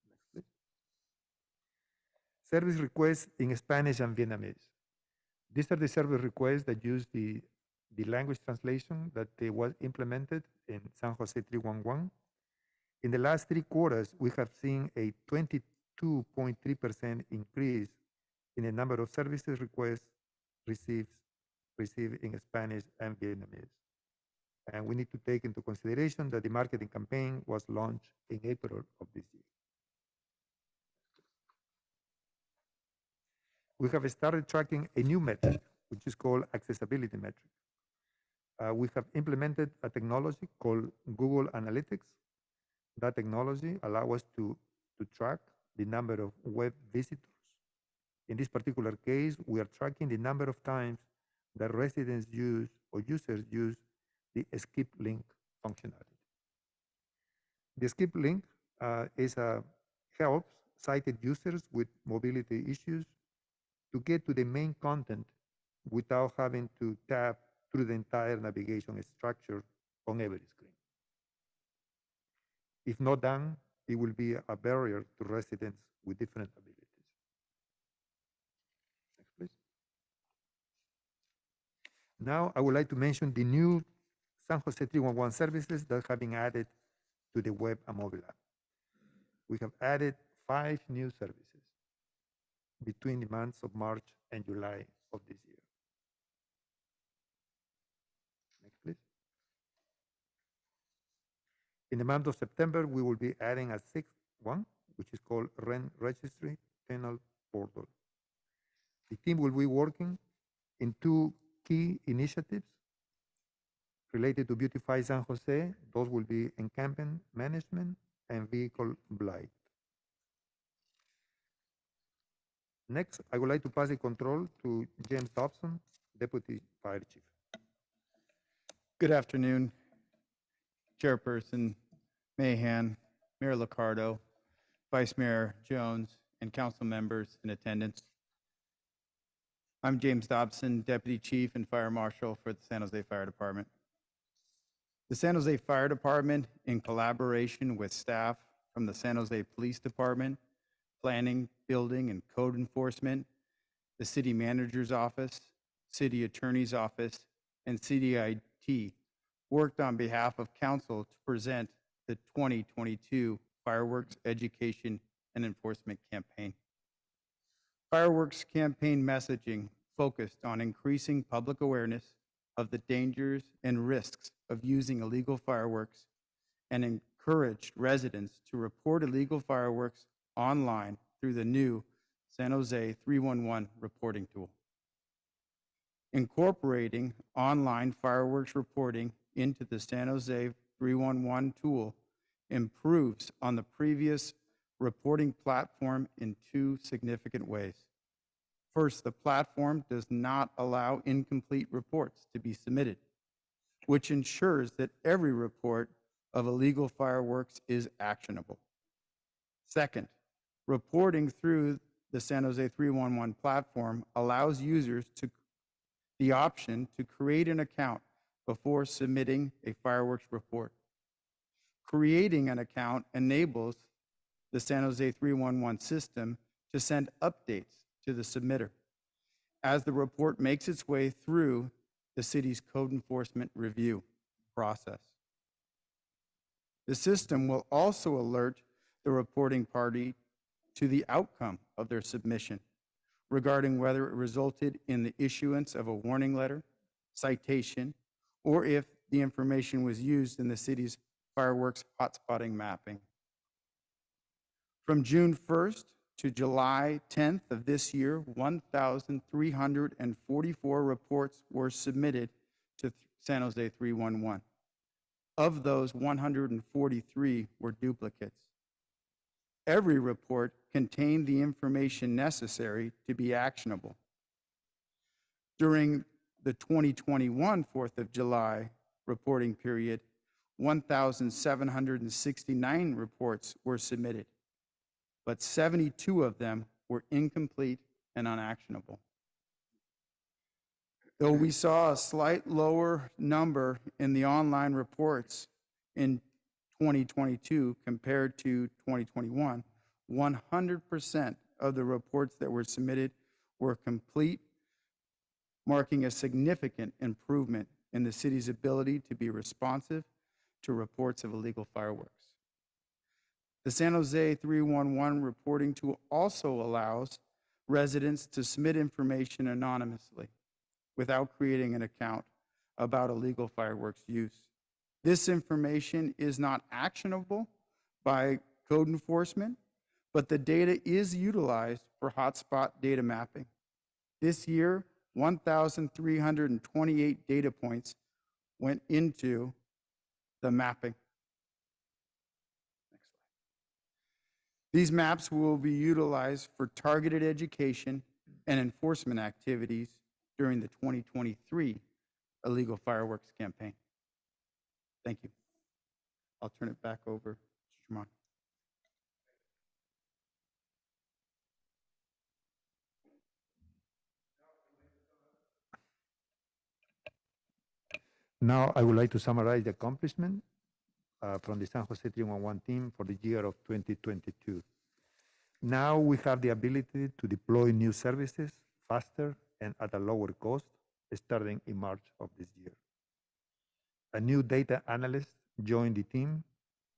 Next, please. Service requests in Spanish and Vietnamese. These are the service requests that use the language translation that was implemented in San José 311. In the last 3 quarters, we have seen a 22.3% increase in the number of services requests received in Spanish and Vietnamese. And we need to take into consideration that the marketing campaign was launched in April of this year. We have started tracking a new metric, which is called accessibility metric. We have implemented a technology called Google Analytics. That technology allows us to track the number of web visitors. In this particular case, we are tracking the number of times that residents use or users use the skip link functionality. The skip link helps sighted users with mobility issues to get to the main content without having to tap through the entire navigation structure on every screen. If not done, it will be a barrier to residents with different abilities. Next, please. Now, I would like to mention the new San José 311 services that have been added to the web and mobile app. We have added 5 new services between the months of March and July of this year. Next, please. In the month of September, we will be adding a 6th one, which is called Rent Registry Tenant Portal. The team will be working in 2 key initiatives related to Beautify San Jose. Those will be encampment management and vehicle blight. Next, I would like to pass the control to James Dobson, Deputy Fire Chief. Good afternoon, Chairperson Mahan, Mayor Liccardo, Vice Mayor Jones, and council members in attendance. I'm James Dobson, Deputy Chief and Fire Marshal for the San Jose Fire Department. The San Jose Fire Department, in collaboration with staff from the San Jose Police Department, Planning, Building, and Code Enforcement, the City Manager's Office, City Attorney's Office, and CDIT, worked on behalf of Council to present the 2022 Fireworks Education and Enforcement Campaign. Fireworks campaign messaging focused on increasing public awareness of the dangers and risks of using illegal fireworks and encouraged residents to report illegal fireworks online through the new San Jose 311 reporting tool. Incorporating online fireworks reporting into the San Jose 311 tool improves on the previous reporting platform in 2 significant ways. First, the platform does not allow incomplete reports to be submitted, which ensures that every report of illegal fireworks is actionable. Second, reporting through the San Jose 311 platform allows users the option to create an account before submitting a fireworks report. Creating an account enables the San Jose 311 system to send updates to the submitter as the report makes its way through the city's code enforcement review process. The system will also alert the reporting party to the outcome of their submission regarding whether it resulted in the issuance of a warning letter, citation, or if the information was used in the city's fireworks hotspotting mapping. From June 1st to July 10th of this year, 1,344 reports were submitted to San Jose 311. Of those, 143 were duplicates. Every report contained the information necessary to be actionable. During the 2021 4th of July reporting period, 1,769 reports were submitted, but 72 of them were incomplete and unactionable. Though we saw a slight lower number in the online reports in 2022 compared to 2021, 100% of the reports that were submitted were complete, marking a significant improvement in the city's ability to be responsive to reports of illegal fireworks. The San Jose 311 reporting tool also allows residents to submit information anonymously without creating an account about illegal fireworks use. This information is not actionable by code enforcement, but the data is utilized for hotspot data mapping. This year, 1,328 data points went into the mapping. Next slide. These maps will be utilized for targeted education and enforcement activities during the 2023 illegal fireworks campaign. Thank you. I'll turn it back over to Shimon. Now, I would like to summarize the accomplishment from the San Jose 311 team for the year of 2022. Now we have the ability to deploy new services faster and at a lower cost, starting in March of this year. A new data analyst joined the team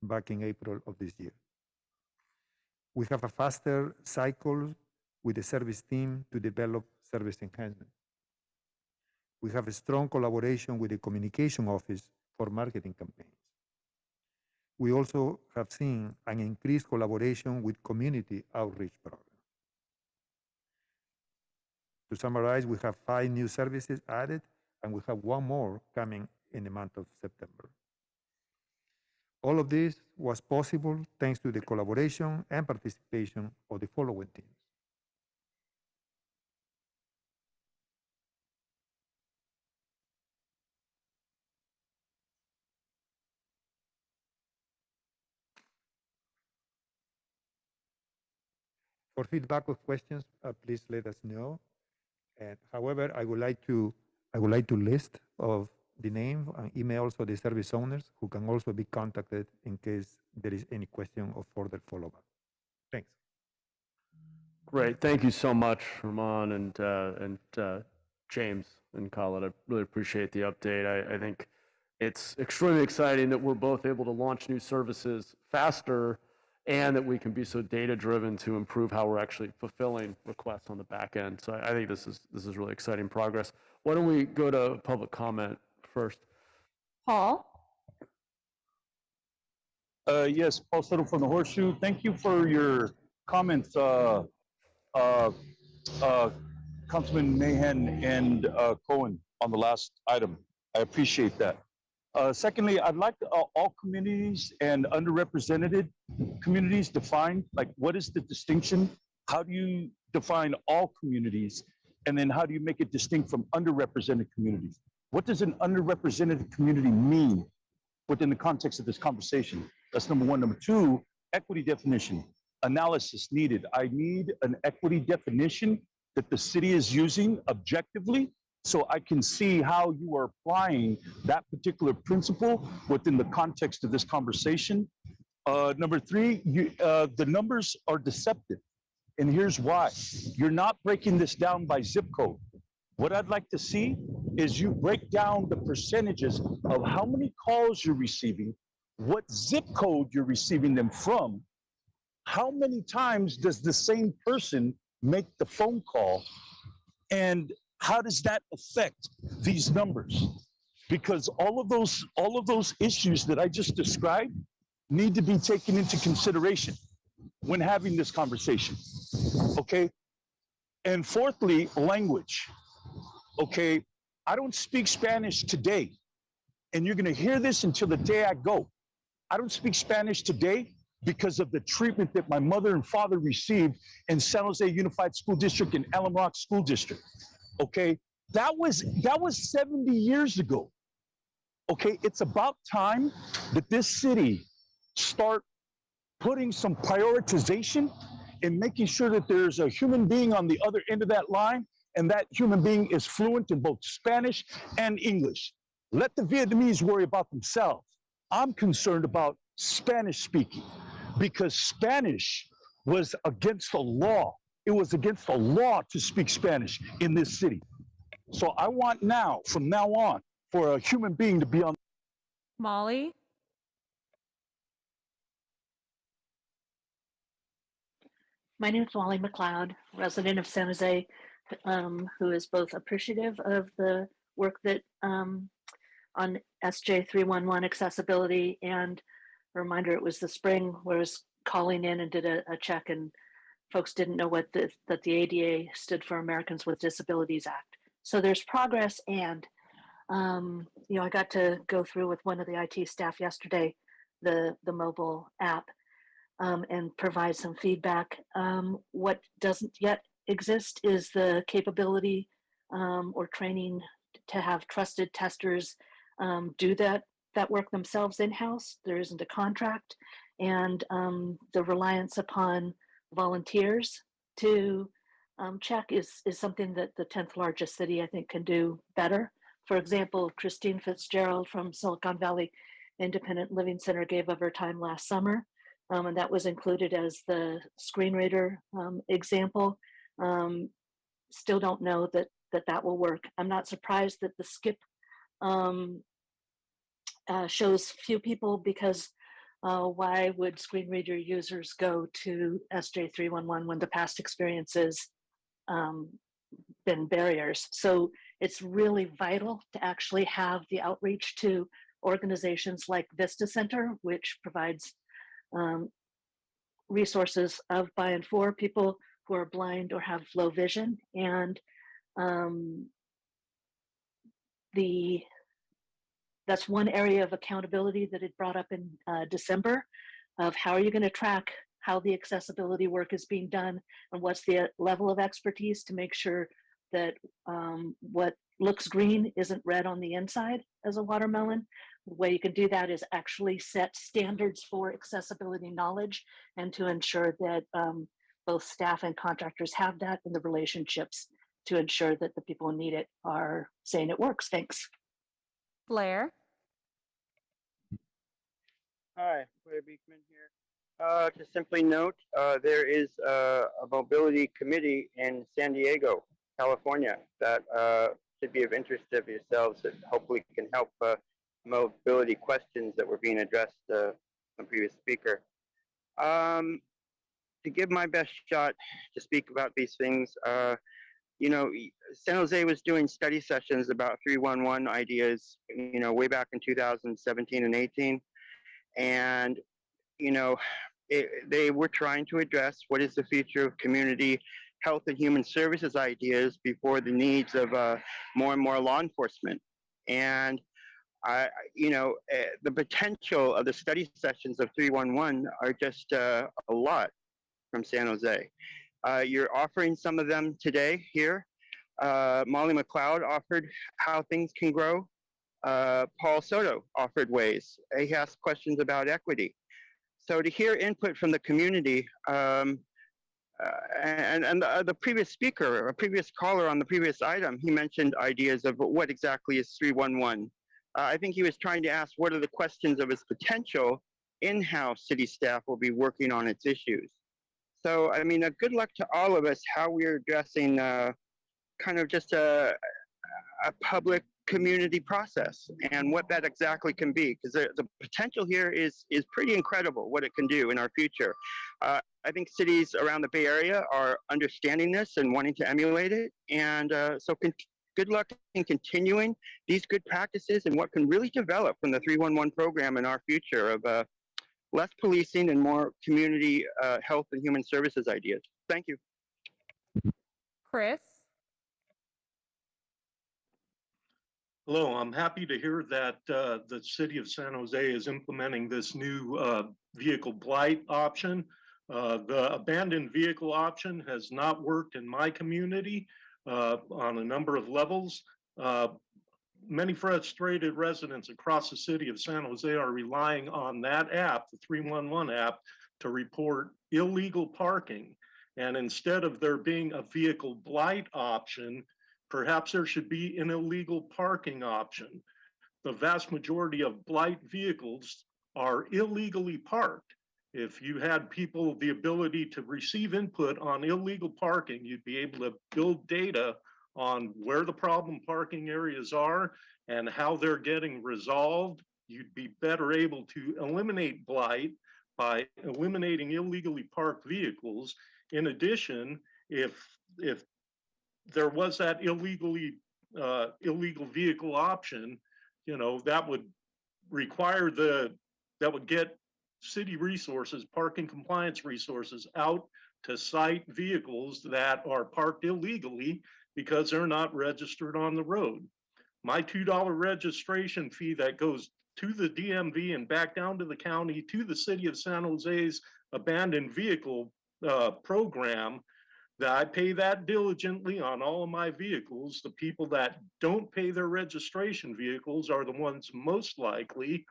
back in April of this year. We have a faster cycle with the service team to develop service enhancement. We have a strong collaboration with the communication office for marketing campaigns. We also have seen an increased collaboration with community outreach programs. To summarize, we have 5 new services added, and we have 1 more coming in the month of September. All of this was possible thanks to the collaboration and participation of the following teams. For feedback or questions, please let us know. And however, I would like to list of the name and emails of the service owners who can also be contacted in case there is any question or further follow-up. Thanks. Great. Thank you so much, Ramon and James and Khaled. I really appreciate the update. I think it's extremely exciting that we're both able to launch new services faster and that we can be so data-driven to improve how we're actually fulfilling requests on the back end. So I think this is really exciting progress. Why don't we go to public comment first? Paul? Yes, Paul Settle from the Horseshoe. Thank you for your comments, Councilman Mahan and Cohen on the last item. I appreciate that. Secondly, I'd like all communities and underrepresented communities defined. Like, what is the distinction? How do you define all communities? And then how do you make it distinct from underrepresented communities? What does an underrepresented community mean within the context of this conversation? That's number one. Number two, equity definition, analysis needed. I need an equity definition that the city is using objectively so I can see how you are applying that particular principle within the context of this conversation. Number three, the numbers are deceptive. And here's why. You're not breaking this down by zip code. What I'd like to see is you break down the percentages of how many calls you're receiving, what zip code you're receiving them from, how many times does the same person make the phone call, and how does that affect these numbers? Because all of those issues that I just described need to be taken into consideration when having this conversation, okay? And fourthly, language, okay? I don't speak Spanish today, and you're gonna hear this until the day I go. I don't speak Spanish today because of the treatment that my mother and father received in San Jose Unified School District and Elm Rock School District, okay? That was 70 years ago, okay? It's about time that this city start putting some prioritization in making sure that there's a human being on the other end of that line, and that human being is fluent in both Spanish and English. Let the Vietnamese worry about themselves. I'm concerned about Spanish speaking, because Spanish was against the law. It was against the law to speak Spanish in this city. So I want now, from now on, for a human being to be on. Molly? My name is Molly McLeod, resident of San Jose, who is both appreciative of the work that on SJ 311 accessibility, and a reminder it was the spring where I was calling in and did a check, and folks didn't know what that the ADA stood for Americans with Disabilities Act. So there's progress, and you know, I got to go through with one of the IT staff yesterday the mobile app and provide some feedback. What doesn't yet exist is the capability or training to have trusted testers do that work themselves in-house. There isn't a contract, and the reliance upon volunteers to check is something that the 10th largest city, I think, can do better. For example, Christine Fitzgerald from Silicon Valley Independent Living Center gave of her time last summer, and that was included as the screen reader example. Still don't know that will work. I'm not surprised that the skip shows few people, because why would screen reader users go to SJ311 when the past experiences been barriers? So it's really vital to actually have the outreach to organizations like Vista Center, which provides resources of, by, and for people who are blind or have low vision. And that's one area of accountability that it brought up in December, of how are you going to track how the accessibility work is being done, and what's the level of expertise to make sure that what looks green isn't red on the inside as a watermelon. The way you can do that is actually set standards for accessibility knowledge, and to ensure that both staff and contractors have that, and the relationships to ensure that the people who need it are saying it works. Thanks. Blair? Hi, Blair Beekman here. To simply note, there is a mobility committee in San Diego, California, that should be of interest of yourselves, that hopefully can help mobility questions that were being addressed from the previous speaker. To give my best shot to speak about these things, you know, San Jose was doing study sessions about 311 ideas, you know, way back in 2017 and 18. And, you know, they were trying to address what is the future of community health and human services ideas before the needs of more and more law enforcement. And, you know, the potential of the study sessions of 311 are just a lot from San Jose. You're offering some of them today here. Molly McLeod offered how things can grow. Paul Soto offered ways. He asked questions about equity. So to hear input from the community, and the previous speaker, a previous caller on the previous item, he mentioned ideas of what exactly is 311. I think he was trying to ask what are the questions of its potential in-house city staff will be working on its issues. So, I mean, good luck to all of us how we're addressing kind of just a public community process and what that exactly can be, because the potential here is pretty incredible what it can do in our future. I think cities around the Bay Area are understanding this and wanting to emulate it, and so good luck in continuing these good practices and what can really develop from the 311 program in our future of less policing and more community health and human services ideas. Thank you. Chris? Hello, I'm happy to hear that the city of San Jose is implementing this new vehicle blight option. The abandoned vehicle option has not worked in my community on a number of levels. Many frustrated residents across the city of San Jose are relying on that app, the 311 app, to report illegal parking. And instead of there being a vehicle blight option, perhaps there should be an illegal parking option. The vast majority of blight vehicles are illegally parked. If you had people the ability to receive input on illegal parking, you'd be able to build data on where the problem parking areas are and how they're getting resolved. You'd be better able to eliminate blight by eliminating illegally parked vehicles. In addition, if there was that illegal vehicle option, you know, that would require that would get city resources, parking compliance resources out to cite vehicles that are parked illegally because they're not registered on the road. My $2 registration fee that goes to the DMV and back down to the county, to the city of San Jose's abandoned vehicle program, that I pay that diligently on all of my vehicles. The people that don't pay their registration vehicles are the ones most likely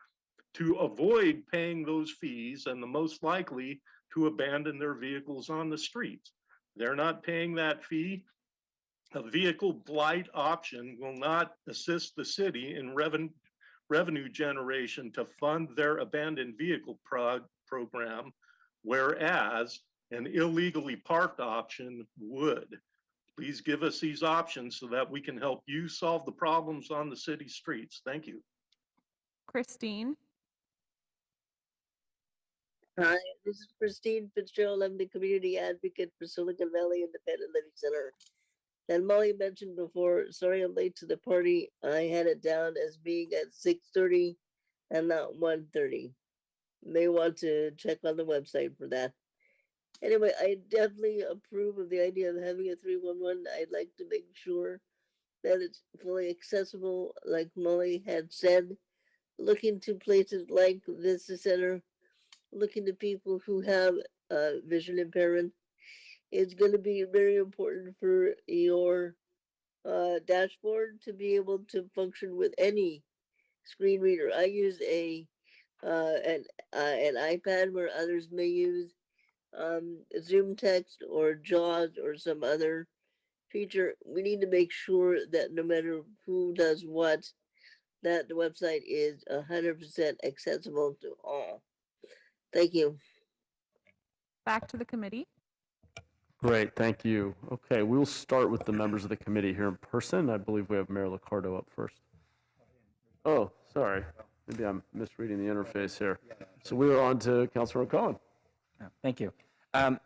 to avoid paying those fees and the most likely to abandon their vehicles on the streets. They're not paying that fee. A vehicle blight option will not assist the city in revenue generation to fund their abandoned vehicle program, whereas an illegally parked option would. Please give us these options so that we can help you solve the problems on the city streets. Thank you. Christine. Hi, this is Christine Fitzgerald. I'm the community advocate for Silicon Valley Independent Living Center. And Molly mentioned before, sorry I'm late to the party. I had it down as being at 6:30 and not 1:30. May want to check on the website for that. Anyway, I definitely approve of the idea of having a 311. I'd like to make sure that it's fully accessible, like Molly had said. Looking to places like this center, looking to people who have vision impairment. It's going to be very important for your dashboard to be able to function with any screen reader. I use an iPad where others may use Zoom Text or JAWS or some other feature. We need to make sure that no matter who does what, that the website is 100% accessible to all. Thank you. Back to the committee. Great, thank you. Okay, we'll start with the members of the committee here in person. I believe we have Mayor Liccardo up first. Oh, sorry. Maybe I'm misreading the interface here. So we are on to Councilor Cohen. Thank you. All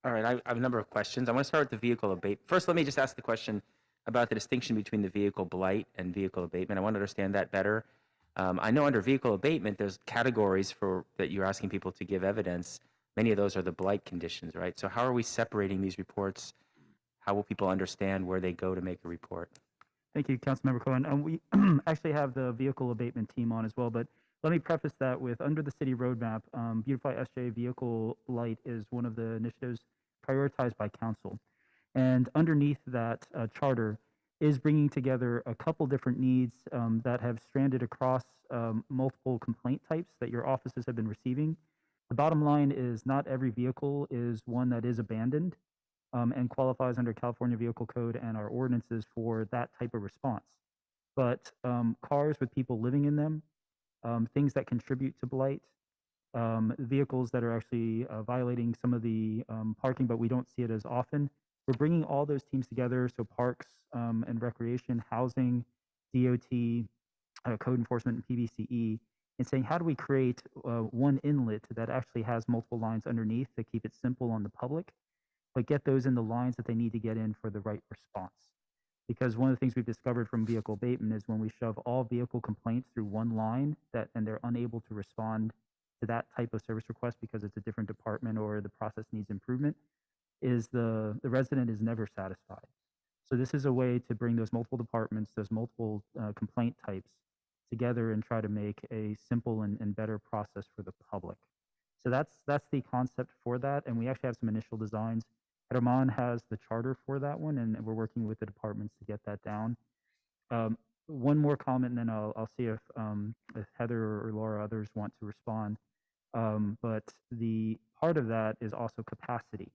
right, I have a number of questions. I want to start with the vehicle abatement. First, let me just ask the question about the distinction between the vehicle blight and vehicle abatement. I want to understand that better. I know under vehicle abatement, there's categories for that you're asking people to give evidence. Many of those are the blight conditions, right? So how are we separating these reports? How will people understand where they go to make a report? Thank you, Councilmember Cohen. We actually have the vehicle abatement team on as well, but let me preface that with under the city roadmap, Beautify SJ Vehicle Blight is one of the initiatives prioritized by council. And underneath that charter is bringing together a couple different needs that have stranded across multiple complaint types that your offices have been receiving. The bottom line is not every vehicle is one that is abandoned and qualifies under California Vehicle Code and our ordinances for that type of response. But cars with people living in them, things that contribute to blight, vehicles that are actually violating some of the parking, but we don't see it as often. We're bringing all those teams together, so parks and recreation, housing, DOT, code enforcement, and PBCE, and saying how do we create one inlet that actually has multiple lines underneath to keep it simple on the public, but get those in the lines that they need to get in for the right response. Because one of the things we've discovered from vehicle abatement is when we shove all vehicle complaints through one line and they're unable to respond to that type of service request because it's a different department or the process needs improvement, is the resident is never satisfied. So this is a way to bring those multiple departments, those multiple complaint types together and try to make a simple and better process for the public. So that's the concept for that, and we actually have some initial designs. Herman has the charter for that one, and we're working with the departments to get that down. One more comment, and then I'll see if Heather or Laura or others want to respond. But the part of that is also capacity.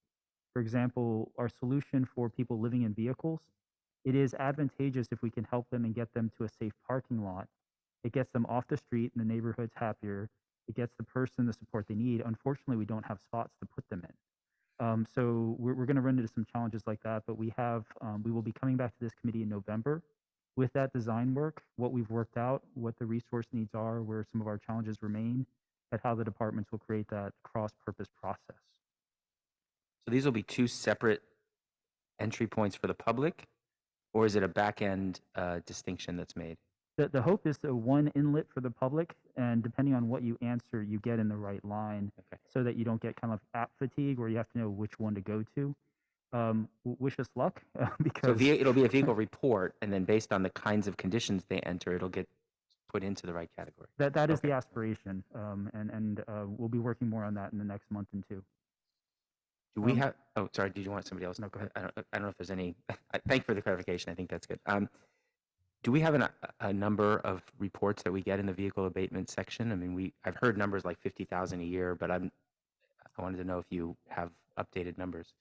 For example, our solution for people living in vehicles, it is advantageous if we can help them and get them to a safe parking lot. It gets them off the street and the neighborhood's happier. It gets the person the support they need. Unfortunately, we don't have spots to put them in. So we're going to run into some challenges like that, but we will be coming back to this committee in November with that design work, what we've worked out, what the resource needs are, where some of our challenges remain, and how the departments will create that cross-purpose process. So these will be two separate entry points for the public, or is it a back-end distinction that's made? The hope is one inlet for the public, and depending on what you answer, you get in the right line, so that you don't get kind of app fatigue where you have to know which one to go to. Wish us luck, because So it'll be a vehicle report, and then based on the kinds of conditions they enter, it'll get put into the right category. that is the aspiration, and we'll be working more on that in the next month and two. Do we have? Oh, sorry. Did you want somebody else? No, go ahead. I don't know if there's any. Thank you for the clarification. I think that's good. Do we have a number of reports that we get in the vehicle abatement section? I mean, I've heard numbers like 50,000 a year, but I wanted to know if you have updated numbers.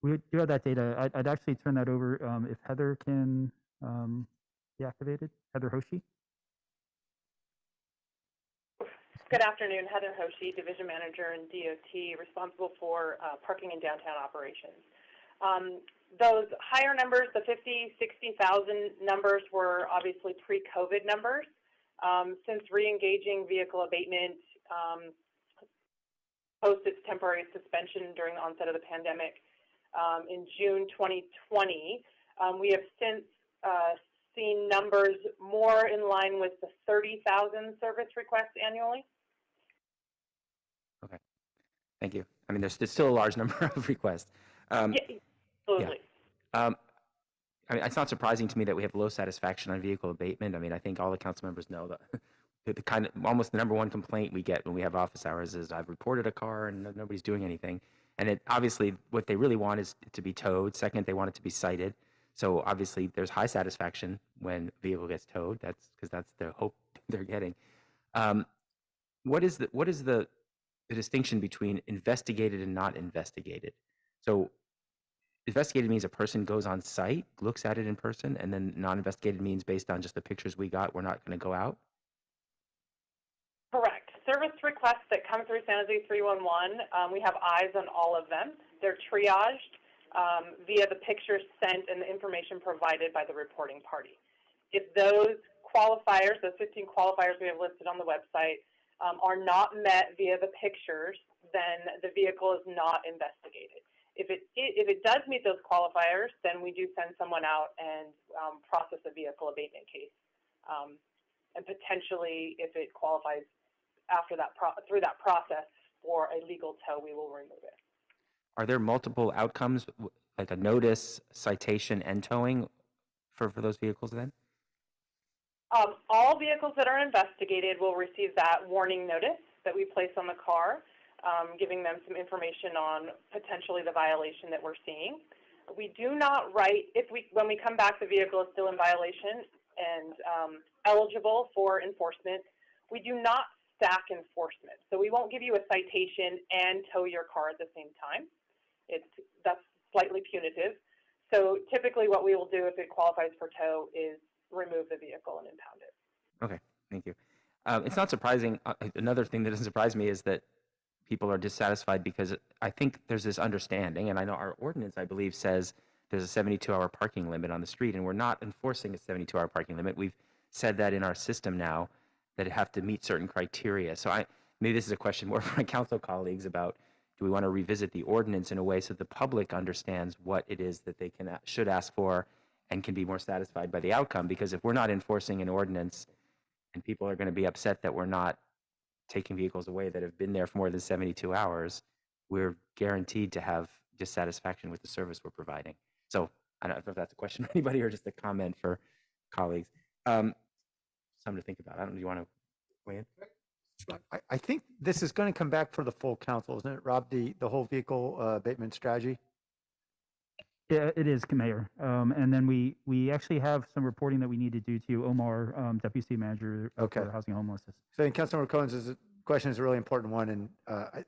We do have that data. I'd actually turn that over if Heather can be activated. Heather Hoshi. Good afternoon, Heather Hoshi, Division Manager in DOT, responsible for parking and downtown operations. Those higher numbers, the 50, 60,000 numbers, were obviously pre-COVID numbers. Since re-engaging vehicle abatement post its temporary suspension during the onset of the pandemic in June 2020, we have since seen numbers more in line with the 30,000 service requests annually. Okay, thank you. I mean, there's still a large number of requests. Yeah, absolutely. Yeah. I mean, it's not surprising to me that we have low satisfaction on vehicle abatement. I mean, I think all the council members know that the kind of almost the number one complaint we get when we have office hours is I've reported a car and nobody's doing anything. And it obviously what they really want is to be towed. Second, they want it to be cited. So obviously there's high satisfaction when a vehicle gets towed. That's because that's the hope they're getting. What is the distinction between investigated and not investigated? So investigated means a person goes on site, looks at it in person, and then non-investigated means based on just the pictures we got, we're not going to go out? Correct. Service requests that come through San Jose 311, we have eyes on all of them. They're triaged via the pictures sent and the information provided by the reporting party. If those qualifiers, those 15 qualifiers we have listed on the website, are not met via the pictures, then the vehicle is not investigated. If it does meet those qualifiers, then we do send someone out and process a vehicle abatement case. And potentially, if it qualifies after that through that process for a legal tow, we will remove it. Are there multiple outcomes, like a notice, citation, and towing for those vehicles then? All vehicles that are investigated will receive that warning notice that we place on the car, giving them some information on potentially the violation that we're seeing. We do not write, when we come back, the vehicle is still in violation and eligible for enforcement. We do not stack enforcement. So we won't give you a citation and tow your car at the same time. That's slightly punitive. So typically what we will do if it qualifies for tow is remove the vehicle and impound it. Okay, thank you. It's not surprising. Another thing that doesn't surprise me is that people are dissatisfied because I think there's this understanding, and I know our ordinance, I believe, says there's a 72-hour parking limit on the street, and we're not enforcing a 72-hour parking limit. We've said that in our system now, that it have to meet certain criteria. So maybe this is a question more for my council colleagues about, do we want to revisit the ordinance in a way so the public understands what it is that they should ask for and can be more satisfied by the outcome? Because if we're not enforcing an ordinance and people are going to be upset that we're not taking vehicles away that have been there for more than 72 hours, we're guaranteed to have dissatisfaction with the service we're providing. So I don't know if that's a question for anybody or just a comment for colleagues. Something to think about. I don't know, do you want to weigh in? I think this is going to come back for the full council, isn't it, Rob, the whole vehicle abatement strategy? Yeah, it is, Mayor. And then we actually have some reporting that we need to do to Omar, Deputy City Manager for Housing and Homelessness. So, Councilmember Cohen's, is it question is a really important one, and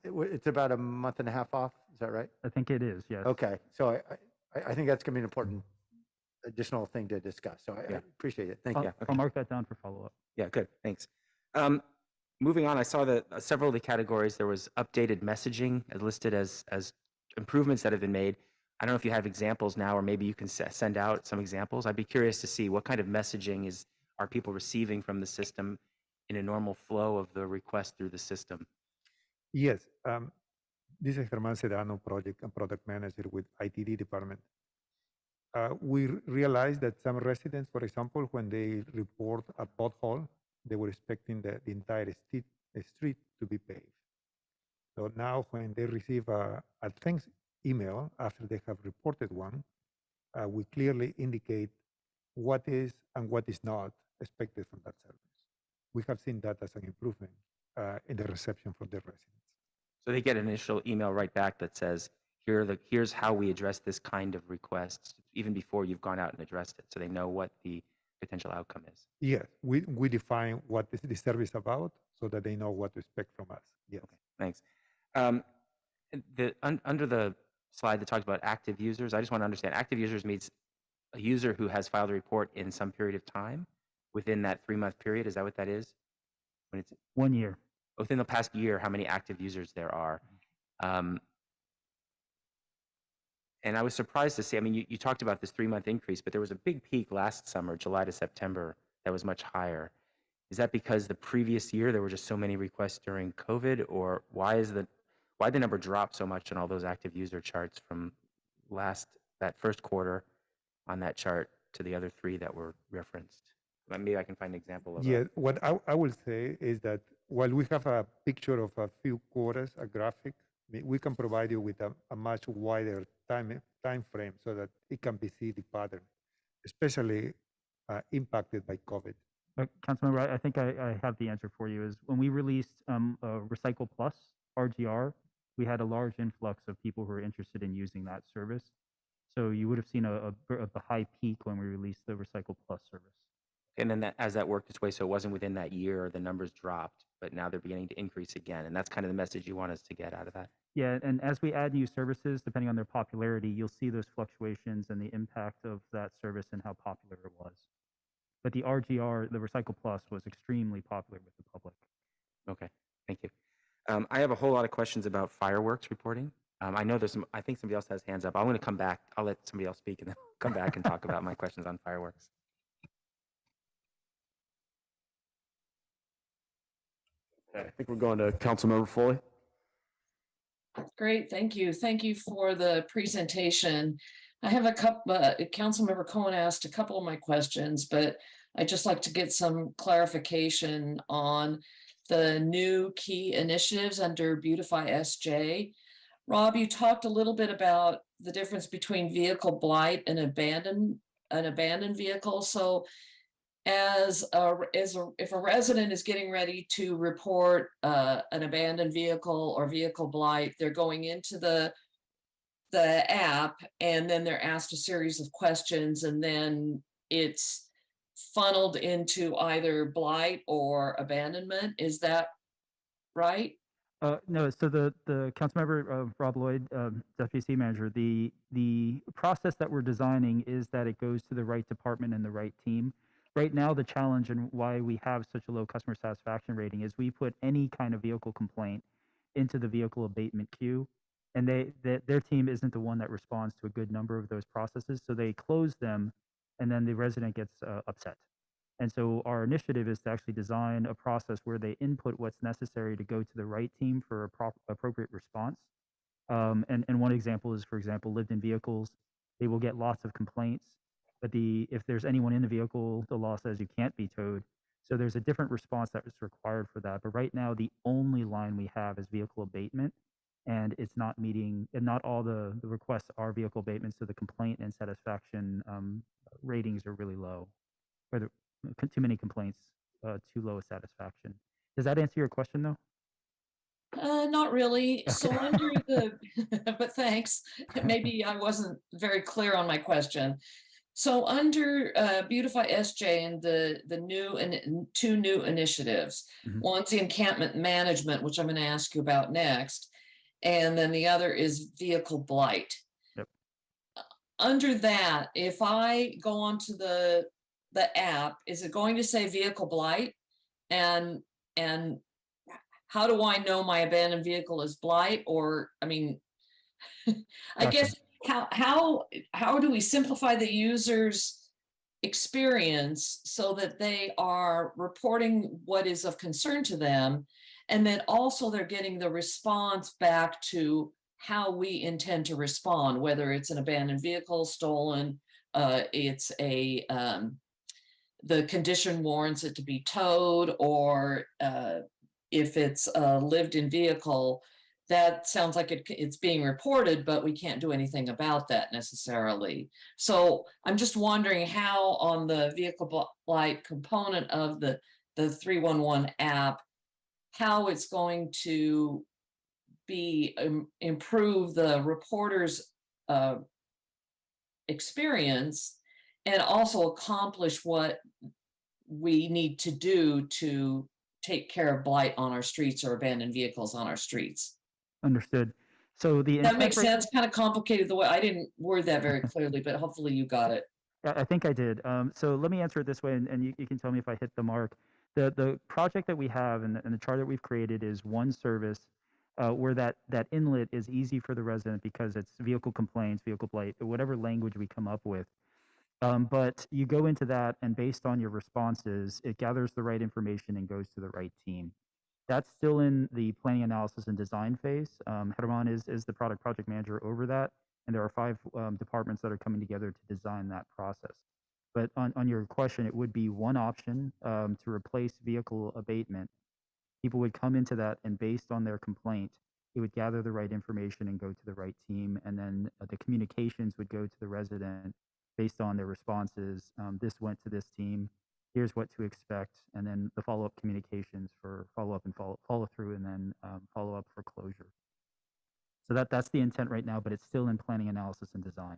it's about a month and a half off. Is that right? I think it is, yes. Okay, so I think that's going to be an important additional thing to discuss. So I appreciate it. Thank you. I'll mark that down for follow-up. Yeah, good, thanks. Moving on, I saw that several of the categories, there was updated messaging listed as improvements that have been made. I don't know if you have examples now, or maybe you can send out some examples. I'd be curious to see what kind of messaging are people receiving from the system in a normal flow of the request through the system. Yes, this is Germán Sedano, project and product manager with ITD department. We realized that some residents, for example, when they report a pothole, they were expecting the entire street to be paved. So now when they receive a thanks email after they have reported one, we clearly indicate what is and what is not expected from that service. We have seen that as an improvement in the reception from the residents. So they get an initial email right back that says, here's how we address this kind of request, even before you've gone out and addressed it, so they know what the potential outcome is. Yes, we define what is the service about so that they know what to expect from us. Yes. Okay, thanks. Under the slide that talks about active users, I just want to understand, active users means a user who has filed a report in some period of time within that 3-month period. Is that what that is? When it's 1 year. Within the past year, how many active users there are. And I was surprised to see, I mean, you talked about this 3-month increase, but there was a big peak last summer, July to September, that was much higher. Is that because the previous year there were just so many requests during COVID, or why the number drop so much in all those active user charts from that first quarter on that chart to the other 3 that were referenced? Maybe I can find an example of Yeah, what I will say is that while we have a picture of a few quarters, a graphic, we can provide you with a much wider time frame so that it can be seen the pattern, especially impacted by COVID. Councilmember, I think I have the answer for you. Is when we released Recycle Plus, RGR, we had a large influx of people who were interested in using that service. So you would have seen a high peak when we released the Recycle Plus service. And then as that worked its way, so it wasn't within that year, the numbers dropped, but now they're beginning to increase again. And that's kind of the message you want us to get out of that. Yeah, and as we add new services, depending on their popularity, you'll see those fluctuations and the impact of that service and how popular it was. But the RGR, the Recycle Plus, was extremely popular with the public. Okay, thank you. I have a whole lot of questions about fireworks reporting. I know I think somebody else has hands up. I'm going to come back. I'll let somebody else speak and then come back and talk about my questions on fireworks. Okay, I think we're going to Councilmember Foley. Great, thank you. Thank you for the presentation. I have a couple, Councilmember Cohen asked a couple of my questions, but I'd just like to get some clarification on the new key initiatives under Beautify SJ. Rob, you talked a little bit about the difference between vehicle blight and abandoned vehicle. So if a resident is getting ready to report an abandoned vehicle or vehicle blight, they're going into the app and then they're asked a series of questions, and then it's funneled into either blight or abandonment. Is that right? No, so the Councilmember Rob Lloyd, Deputy City Manager, the process that we're designing is that it goes to the right department and the right team. Right now, the challenge and why we have such a low customer satisfaction rating is we put any kind of vehicle complaint into the vehicle abatement queue, and their team isn't the one that responds to a good number of those processes, so they close them, and then the resident gets upset. And so our initiative is to actually design a process where they input what's necessary to go to the right team for appropriate response. And one example is, for example, lived-in vehicles. They will get lots of complaints, but if there's anyone in the vehicle, the law says you can't be towed. So there's a different response that is required for that. But right now, the only line we have is vehicle abatement, and it's not meeting, and not all the requests are vehicle abatement, so the complaint and satisfaction ratings are really low, or too many complaints, too low a satisfaction. Does that answer your question, though? Not really. So under but thanks. Maybe I wasn't very clear on my question. So under Beautify SJ and the new and two new initiatives, one's the encampment management, which I'm going to ask you about next, and then the other is vehicle blight. Yep. Under that, if I go onto the app, is it going to say vehicle blight? And how do I know my abandoned vehicle is blight? Or I mean, I guess how do we simplify the user's experience so that they are reporting what is of concern to them, and then also they're getting the response back to how we intend to respond, whether it's an abandoned vehicle, stolen, it's a the condition warrants it to be towed, or if it's a lived-in vehicle, that sounds like it's being reported, but we can't do anything about that necessarily. So I'm just wondering how on the vehicle blight component of the 311 app, how it's going to be improve the reporter's experience and also accomplish what we need to do to take care of blight on our streets or abandoned vehicles on our streets. Understood. So the That intent makes right- sense. Kind of complicated the way I didn't word that very clearly, but hopefully you got it. I think I did. So let me answer it this way, and you can tell me if I hit the mark. The project that we have and the chart that we've created is one service where that inlet is easy for the resident because it's vehicle complaints, vehicle blight, whatever language we come up with. But you go into that, and based on your responses, it gathers the right information and goes to the right team. That's still in the planning, analysis, and design phase. Herman is the project manager over that, and there are 5 departments that are coming together to design that process. But on your question, it would be one option to replace vehicle abatement. People would come into that, and based on their complaint, it would gather the right information and go to the right team, and then the communications would go to the resident based on their responses. This went to this team. Here's what to expect, and then the follow-up communications for follow-up and follow through, and then follow-up for closure. So that's the intent right now, but it's still in planning, analysis, and design.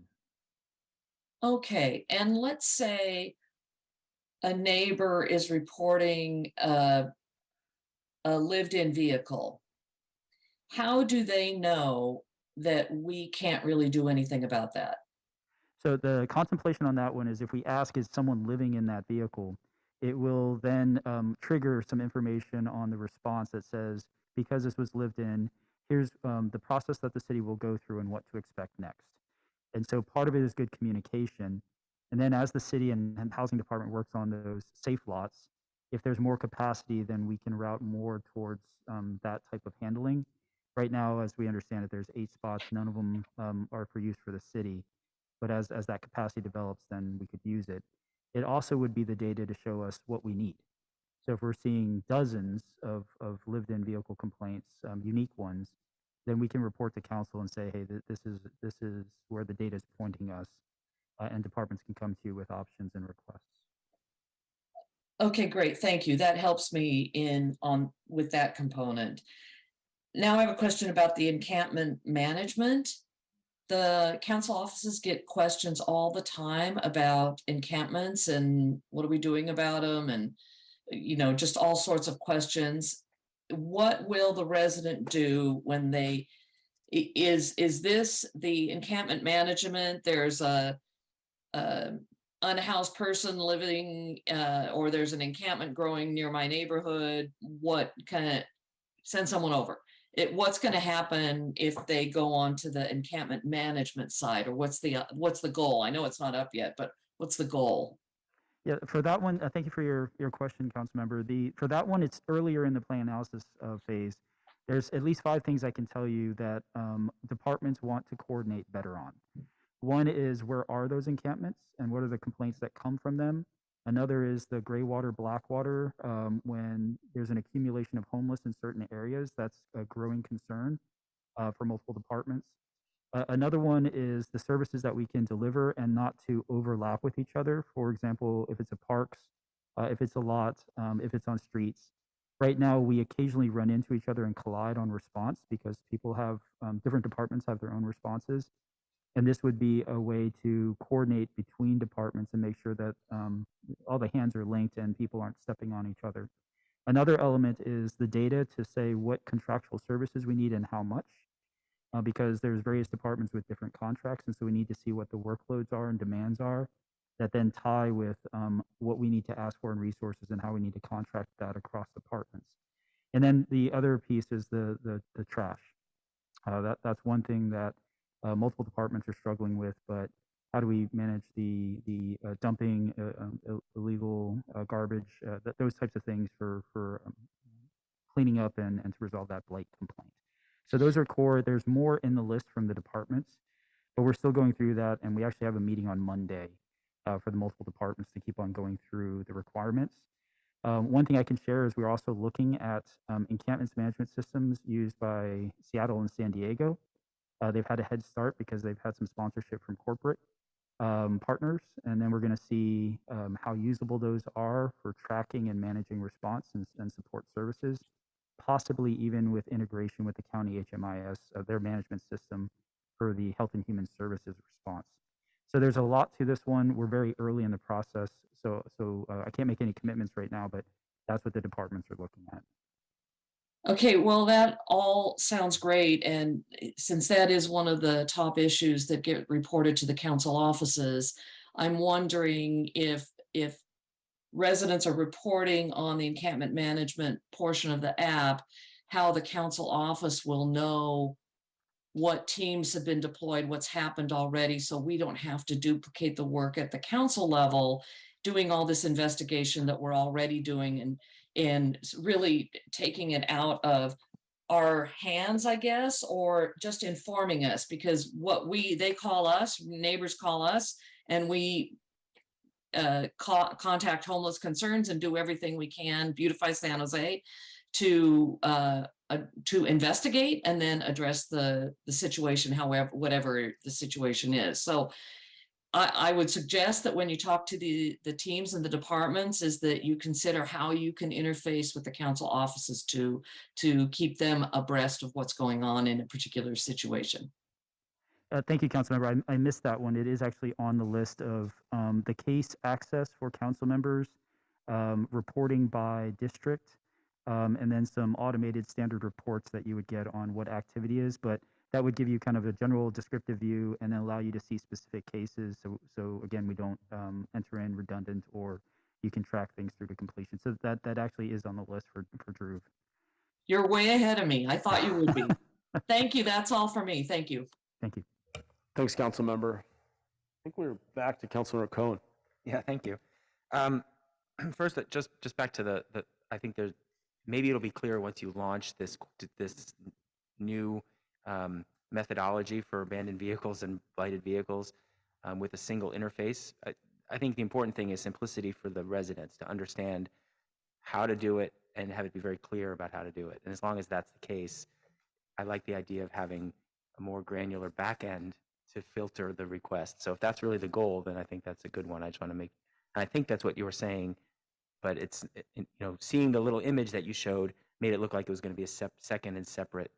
Okay, and let's say a neighbor is reporting a lived-in vehicle. How do they know that we can't really do anything about that? So the contemplation on that one is if we ask, is someone living in that vehicle, it will then trigger some information on the response that says, because this was lived in, here's the process that the city will go through and what to expect next. And so part of it is good communication. And then as the city and housing department works on those safe lots, if there's more capacity, then we can route more towards that type of handling. Right now, as we understand it, there's 8 spots. None of them are for use for the city. But as that capacity develops, then we could use it. It also would be the data to show us what we need. So if we're seeing dozens of lived-in vehicle complaints, unique ones, then we can report to council and say, hey, this is where the data is pointing us, and departments can come to you with options and requests. Okay, great. Thank you. That helps me with that component. Now I have a question about the encampment management. The council offices get questions all the time about encampments and what are we doing about them, and just all sorts of questions. What will the resident do when they is this the encampment management? There's a unhoused person living or there's an encampment growing near my neighborhood. What kind of send someone over? What's going to happen if they go on to the encampment management side, or what's the goal? I know it's not up yet, but what's the goal? Yeah, for that one, thank you for your question, council member. For that one, it's earlier in the plan analysis phase. There's at least 5 things I can tell you that departments want to coordinate better on. One is, where are those encampments and what are the complaints that come from them? Another is the gray water, black water. When there's an accumulation of homeless in certain areas, that's a growing concern for multiple departments. Another one is the services that we can deliver and not to overlap with each other. For example, if it's a parks, if it's a lot, if it's on streets. Right now, we occasionally run into each other and collide on response because people have, different departments have their own responses. And this would be a way to coordinate between departments and make sure that all the hands are linked and people aren't stepping on each other. Another element is the data to say what contractual services we need and how much, because there's various departments with different contracts, and so we need to see what the workloads are and demands are that then tie with what we need to ask for in resources and how we need to contract that across departments. And then the other piece is the trash. That's one thing that multiple departments are struggling with, but how do we manage the dumping illegal garbage, those types of things for cleaning up and to resolve that blight complaint. So those are core. There's more in the list from the departments, but we're still going through that, and we actually have a meeting on Monday for the multiple departments to keep on going through the requirements. One thing I can share is we're also looking at encampments management systems used by Seattle and San Diego. They've had a head start because they've had some sponsorship from corporate partners, and then we're going to see how usable those are for tracking and managing response and support services, possibly even with integration with the county HMIS, their management system for the Health and Human Services response. So there's a lot to this one. We're very early in the process, so I can't make any commitments right now, but that's what the departments are looking at. Okay, well, that all sounds great. And since that is one of the top issues that get reported to the council offices, I'm wondering if residents are reporting on the encampment management portion of the app, how the council office will know what teams have been deployed, what's happened already, so we don't have to duplicate the work at the council level, doing all this investigation that we're already doing and really taking it out of our hands, I guess, or just informing us, because they call us, neighbors call us, and we contact homeless concerns and do everything we can, beautify San Jose, to investigate and then address the situation, whatever the situation is. So I would suggest that when you talk to the teams and the departments is that you consider how you can interface with the council offices to keep them abreast of what's going on in a particular situation. Thank you, Councilmember. I missed that one. It is actually on the list of the case access for council members, reporting by district, and then some automated standard reports that you would get on what activity is. But that would give you kind of a general descriptive view and then allow you to see specific cases. So again, we don't enter in redundant, or you can track things through to completion. So that actually is on the list for Drew. You're way ahead of me. I thought you would be. Thank you. That's all for me. Thank you. Thank you. Thanks, Council Member. I think we're back to Councilmember Cohen. Yeah, thank you. First, just back to the I think there's maybe it'll be clear once you launch this new methodology for abandoned vehicles and blighted vehicles with a single interface. I think the important thing is simplicity for the residents to understand how to do it and have it be very clear about how to do it. And as long as that's the case, I like the idea of having a more granular back end to filter the request. So if that's really the goal, then I think that's a good one. I just want to make, and I think that's what you were saying, but it's, seeing the little image that you showed made it look like it was going to be a second and separate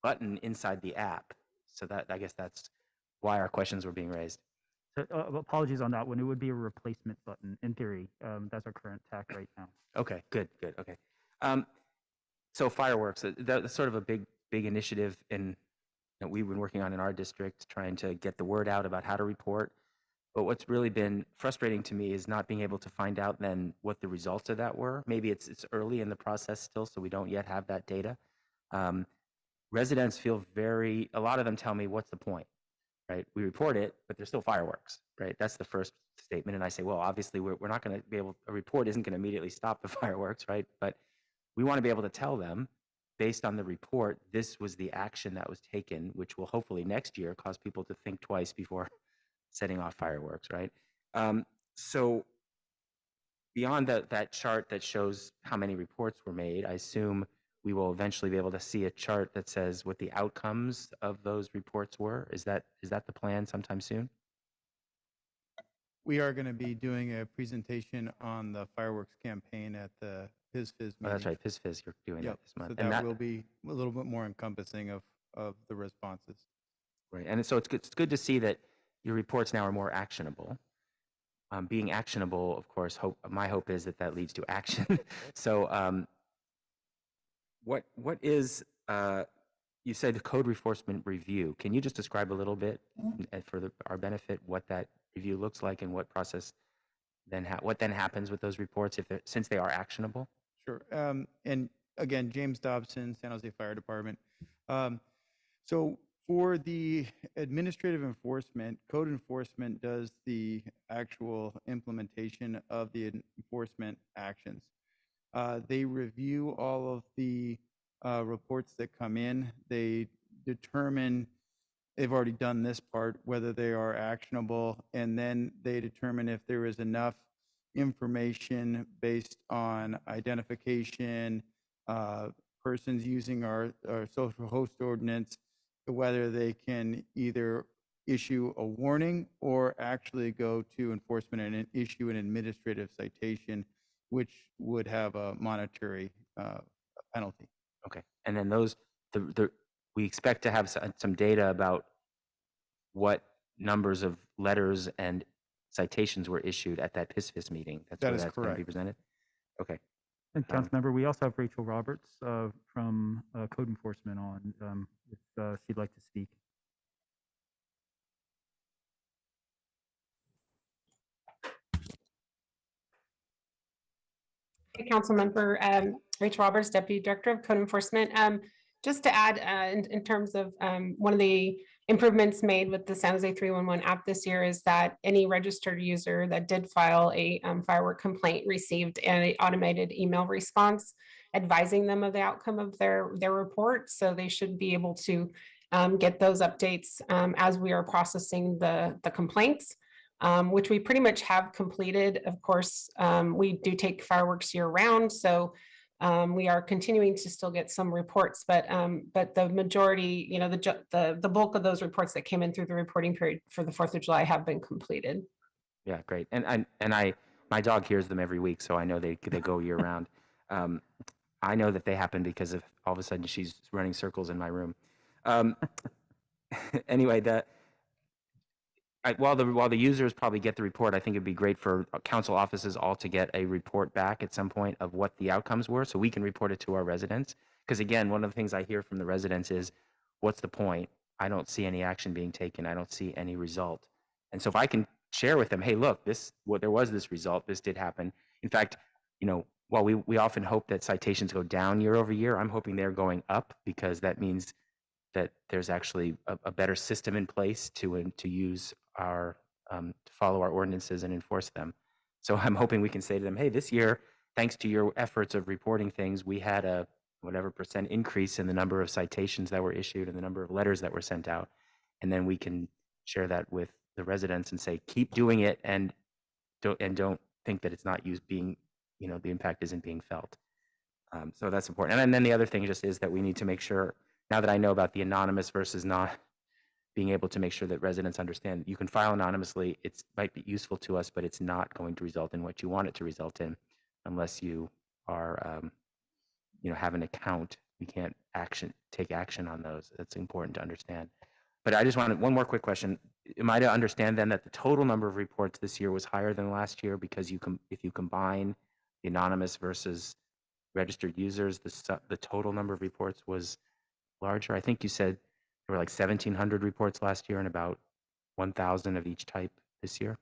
button inside the app. So that, I guess that's why our questions were being raised. So, apologies on that one. It would be a replacement button in theory. That's our current tack right now. Okay, good. Okay. So fireworks, that's sort of a big initiative that we've been working on in our district, trying to get the word out about how to report. But what's really been frustrating to me is not being able to find out then what the results of that were. Maybe it's early in the process still, so we don't yet have that data. Residents feel a lot of them tell me, what's the point, right? We report it, but there's still fireworks, right? That's the first statement. And I say, well, obviously we're not going to be able, a report isn't going to immediately stop the fireworks, right? But we want to be able to tell them, based on the report, this was the action that was taken, which will hopefully next year cause people to think twice before setting off fireworks, right? So beyond that chart that shows how many reports were made, I assume we will eventually be able to see a chart that says what the outcomes of those reports were. Is that the plan sometime soon? We are going to be doing a presentation on the fireworks campaign at the PISFIS meeting. Oh, that's right, PISFIS, you're doing that this month. So that will be a little bit more encompassing of the responses. Right, and so it's good to see that your reports now are more actionable. Being actionable, of course, my hope is that that leads to action. So what is, you said the code enforcement review. Can you just describe a little bit for our benefit what that review looks like and what process what then happens with those reports since they are actionable? Sure. And again, James Dobson, San Jose Fire Department. So for the administrative enforcement, code enforcement does the actual implementation of the enforcement actions. They review all of the reports that come in. They determine, they've already done this part, whether they are actionable, and then they determine if there is enough information based on identification, persons using our social host ordinance, whether they can either issue a warning or actually go to enforcement and issue an administrative citation, which would have a monetary penalty. Okay, and then those, we expect to have some data about what numbers of letters and citations were issued at that PISFIS meeting. That's That where is that's going to be correct. presented? Okay. And Councilmember, we also have Rachel Roberts from Code Enforcement on, if she'd like to speak. Hey, Councilmember Rachel Roberts, Deputy Director of Code Enforcement. Just to add, in terms of one of the improvements made with the San Jose 311 app this year is that any registered user that did file a firework complaint received an automated email response advising them of the outcome of their report. So they should be able to get those updates as we are processing the complaints. Which we pretty much have completed. Of course, we do take fireworks year round, so we are continuing to still get some reports, but the majority, you know, the bulk of those reports that came in through the reporting period for the 4th of July have been completed. Yeah, great. And my dog hears them every week, so I know they go year round. I know that they happen because of all of a sudden she's running circles in my room. Anyway, while the users probably get the report, I think it'd be great for council offices all to get a report back at some point of what the outcomes were, so we can report it to our residents. Because again, one of the things I hear from the residents is, "What's the point? I don't see any action being taken. I don't see any result." And so if I can share with them, "Hey, look, there was this result. This did happen." In fact, you know, while we often hope that citations go down year over year, I'm hoping they're going up because that means that there's actually a better system in place to use our to follow our ordinances and enforce them. So I'm hoping we can say to them, "Hey, this year, thanks to your efforts of reporting things, we had a whatever % increase in the number of citations that were issued and the number of letters that were sent out." And then we can share that with the residents and say, "Keep doing it, and don't think that it's not being, you know, the impact isn't being felt." So that's important. And then the other thing just is that we need to make sure, now that I know about the anonymous versus not, being able to make sure that residents understand you can file anonymously. It might be useful to us, but it's not going to result in what you want it to result in unless you are, you know, have an account. You can't take action on those. That's important to understand. But I just wanted one more quick question. Am I to understand then that the total number of reports this year was higher than last year because if you combine the anonymous versus registered users, the total number of reports was larger? I think you said there were like 1,700 reports last year and about 1,000 of each type this year.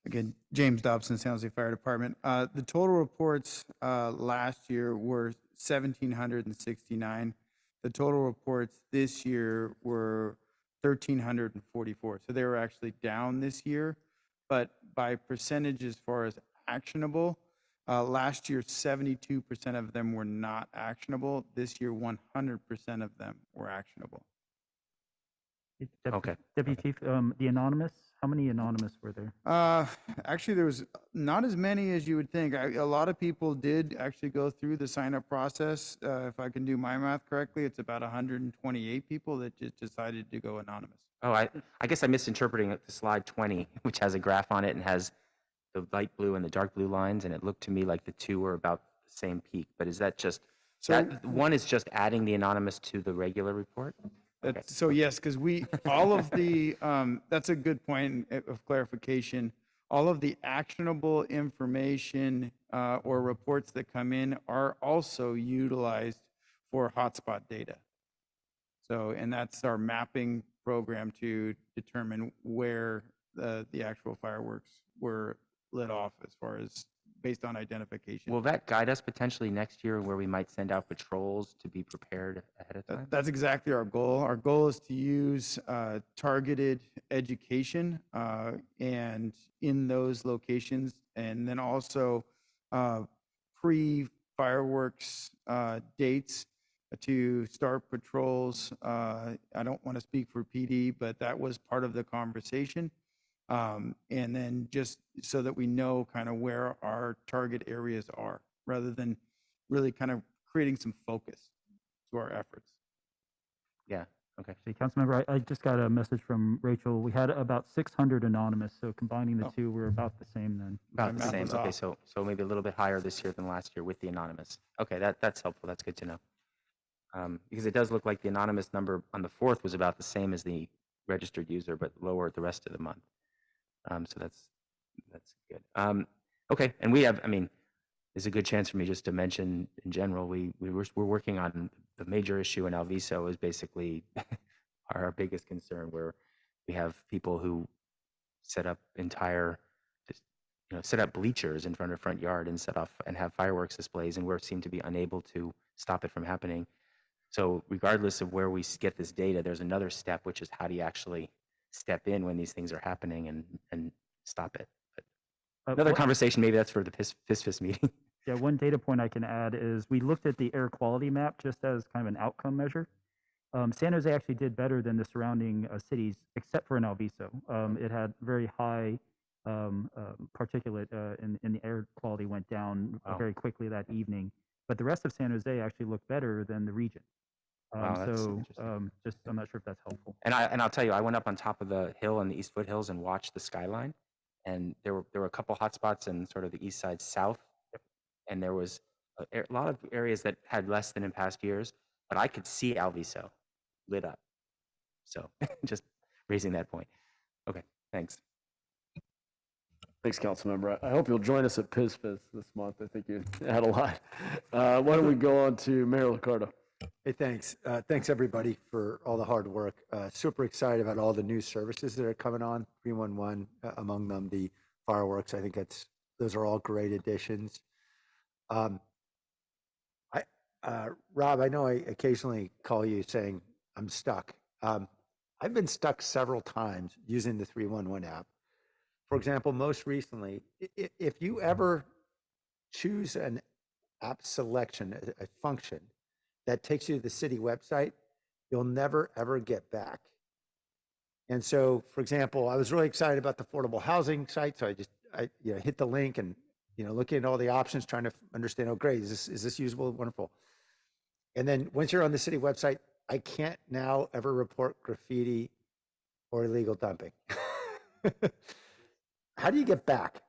Again, James Dobson, San Jose Fire Department. The total reports last year were 1,769. The total reports this year were 1,344. So they were actually down this year, but by percentage as far as actionable, last year 72% of them were not actionable. This year 100% of them were actionable. Okay. Deputy Chief, the anonymous, how many anonymous were there? Actually, there was not as many as you would think. A lot of people did actually go through the sign-up process. If I can do my math correctly, it's about 128 people that just decided to go anonymous. Oh, I guess I'm misinterpreting the slide 20, which has a graph on it and has the light blue and the dark blue lines, and it looked to me like the two were about the same peak. But is that just So That one is just adding the anonymous to the regular report? Okay. So yes, because all of the, that's a good point of clarification. All of the actionable information or reports that come in are also utilized for hotspot data. So, and that's our mapping program to determine where the actual fireworks were lit off as far as based on identification. Will that guide us potentially next year where we might send out patrols to be prepared ahead of time? That's exactly our goal. Our goal is to use targeted education and in those locations, and then also pre-fireworks dates to start patrols. I don't want to speak for PD, but that was part of the conversation. And then just so that we know kind of where our target areas are, rather than really kind of creating some focus to our efforts. Yeah, okay. See, Councilmember, I just got a message from Rachel. We had about 600 anonymous, so combining the two, we're about the same then. About the same. Okay, so maybe a little bit higher this year than last year with the anonymous. Okay, that's helpful. That's good to know. Because it does look like the anonymous number on the 4th was about the same as the registered user, but lower the rest of the month. So that's good. Okay, and we have, I mean, there's a good chance for me just to mention in general, we're working on the major issue in Alviso is basically our biggest concern, where we have people who set up set up bleachers in front of front yard and set off and have fireworks displays, and we seem to be unable to stop it from happening. So regardless of where we get this data, there's another step, which is how do you actually step in when these things are happening and stop it. But another conversation, maybe that's for the PIS meeting. Yeah, one data point I can add is we looked at the air quality map just as kind of an outcome measure. San Jose actually did better than the surrounding cities, except for in Alviso. It had very high particulate and the air quality went down very quickly that evening. But the rest of San Jose actually looked better than the region. So just I'm not sure if that's helpful. And I'll tell you, I went up on top of the hill in the East Foothills and watched the skyline, and there were a couple hotspots in sort of the east side south, and there was a lot of areas that had less than in past years, but I could see Alviso lit up. So just raising that point. Okay, thanks. Thanks, Councilmember. I hope you'll join us at PIS this month. I think you had a lot. Why don't we go on to Mayor Liccardo? Hey, thanks. Thanks, everybody, for all the hard work. Super excited about all the new services that are coming on, 311, among them the fireworks. I think those are all great additions. Rob, I know I occasionally call you saying I'm stuck. I've been stuck several times using the 311 app. For example, most recently, if you ever choose an app selection, a function that takes you to the city website, you'll never, ever get back. And so, for example, I was really excited about the affordable housing site. So I hit the link and, looking at all the options, trying to understand, oh, great, is this usable? Wonderful. And then once you're on the city website, I can't now ever report graffiti or illegal dumping. How do you get back?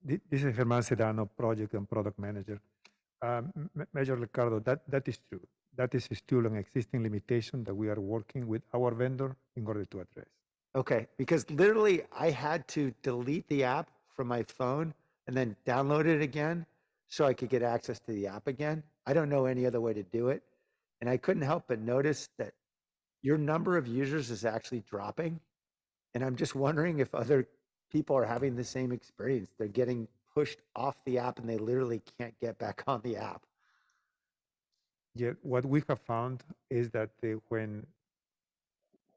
This is Germán Serrano, Project and Product Manager. Major Ricardo, that is true. That is still an existing limitation that we are working with our vendor in order to address. Okay, because literally I had to delete the app from my phone and then download it again so I could get access to the app again. I don't know any other way to do it. And I couldn't help but notice that your number of users is actually dropping. And I'm just wondering if other people are having the same experience. They're getting pushed off the app and they literally can't get back on the app. Yeah, what we have found is that when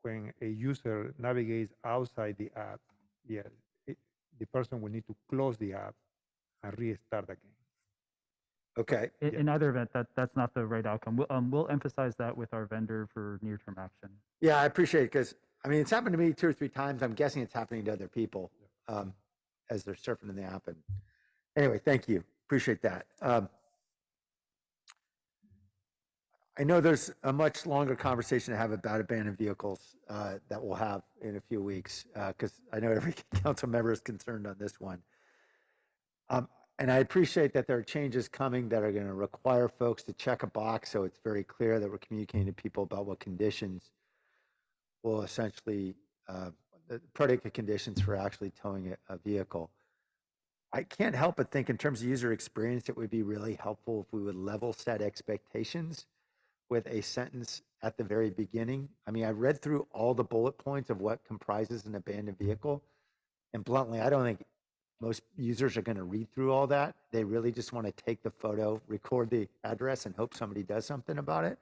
a user navigates outside the app, the person will need to close the app and restart again. Okay. In either event, that's not the right outcome. We'll emphasize that with our vendor for near-term action. Yeah, I appreciate it because, it's happened to me 2 or 3 times. I'm guessing it's happening to other people as they're surfing in the app. And anyway, thank you. Appreciate that. I know there's a much longer conversation to have about abandoned vehicles that we'll have in a few weeks because I know every council member is concerned on this one. And I appreciate that there are changes coming that are going to require folks to check a box so it's very clear that we're communicating to people about what conditions will essentially, the predicate conditions for actually towing a vehicle. I can't help but think in terms of user experience, it would be really helpful if we would level set expectations with a sentence at the very beginning. I mean, I read through all the bullet points of what comprises an abandoned vehicle. And bluntly, I don't think most users are going to read through all that. They really just want to take the photo, record the address, and hope somebody does something about it.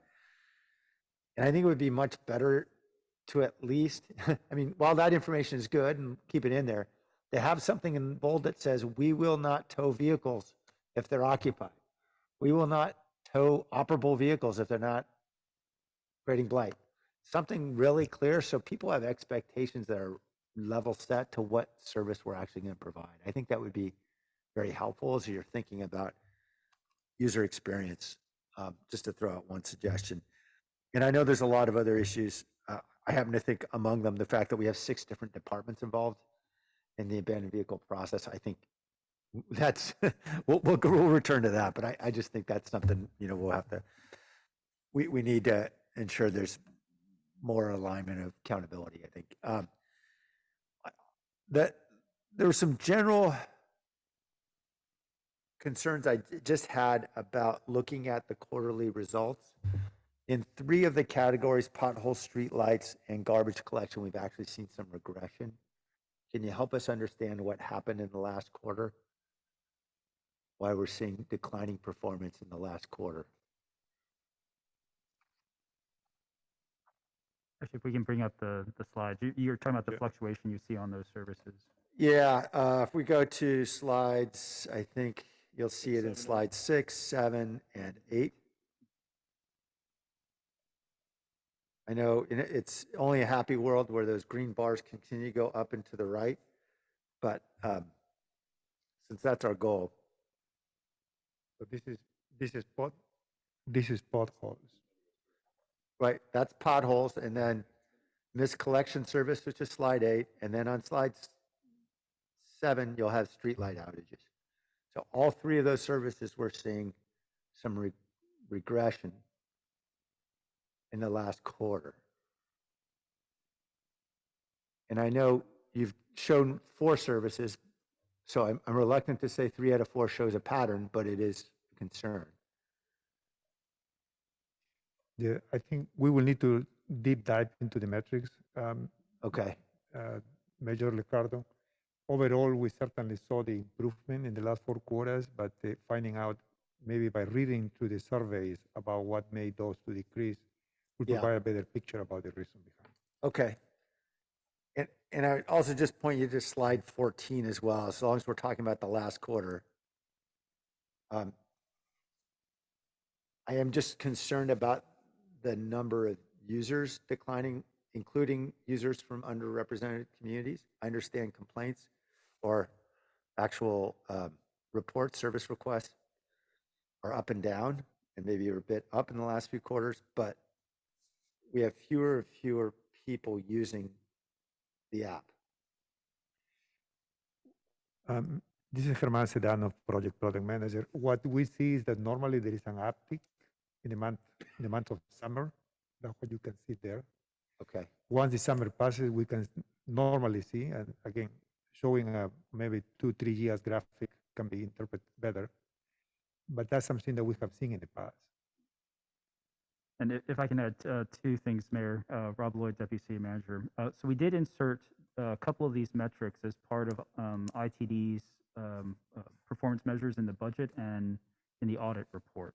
And I think it would be much better to at least, I mean, while that information is good and keep it in there, they have something in bold that says, we will not tow vehicles if they're occupied. We will not tow operable vehicles if they're not creating blight. Something really clear so people have expectations that are level set to what service we're actually going to provide. I think that would be very helpful as you're thinking about user experience, just to throw out one suggestion. And I know there's a lot of other issues. I happen to think among them, the fact that we have 6 different departments involved in the abandoned vehicle process. I think that's, we'll return to that, but I just think that's something, you know, we'll have to, we need to ensure there's more alignment of accountability, I think. That there were some general concerns I just had about looking at the quarterly results. In 3 of the categories, potholes, street lights, and garbage collection, we've actually seen some regression. Can you help us understand what happened in the last quarter? Why we're seeing declining performance in the last quarter? Actually, if we can bring up the slides. You're talking about the fluctuation you see on those services. Yeah, if we go to slides, I think you'll see it in slides 6, 7, and 8. I know it's only a happy world where those green bars continue to go up and to the right, but since that's our goal. So this is potholes. Right, that's potholes, and then missed collection service, which is slide 8, and then on slide 7, you'll have streetlight outages. So all 3 of those services, we're seeing some regression in the last quarter. And I know you've shown 4 services, so I'm reluctant to say 3 out of 4 shows a pattern, but it is a concern. Yeah, I think we will need to deep dive into the metrics. Okay. Major Ricardo. Overall, we certainly saw the improvement in the last 4 quarters, but finding out maybe by reading through the surveys about what made those to decrease will provide a better picture about the reason behind. Okay. And I would also just point you to slide 14 as well, as long as we're talking about the last quarter. I am just concerned about the number of users declining, including users from underrepresented communities. I understand complaints or actual reports, service requests are up and down, and maybe are a bit up in the last few quarters, but we have fewer and fewer people using the app. This is Germán Sedano, Product Manager. What we see is that normally there is an uptick in the month of summer. That's what you can see there. Okay. Once the summer passes, we can normally see, and again, showing a maybe 2-3 years graphic can be interpreted better. But that's something that we have seen in the past. And if I can add 2 things, Mayor, Rob Lloyd, Deputy City Manager. So we did insert a couple of these metrics as part of ITD's performance measures in the budget and in the audit report.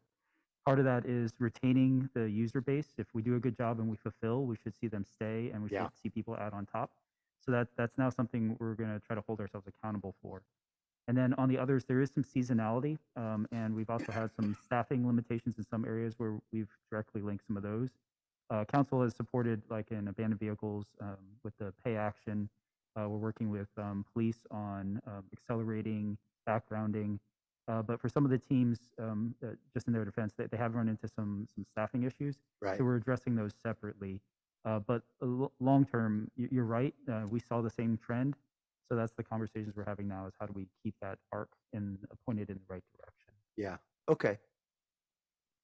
Part of that is retaining the user base. If we do a good job and we fulfill, we should see them stay, and we should see people add on top. So that's now something we're going to try to hold ourselves accountable for. And then on the others, there is some seasonality, and we've also had some staffing limitations in some areas where we've directly linked some of those. Council has supported, like in abandoned vehicles, with the pay action. We're working with police on accelerating backgrounding. But for some of the teams, just in their defense, they have run into some staffing issues. Right. So we're addressing those separately. But long term, you're right. We saw the same trend. So that's the conversations we're having now, is how do we keep that arc pointed in the right direction? Yeah. Okay.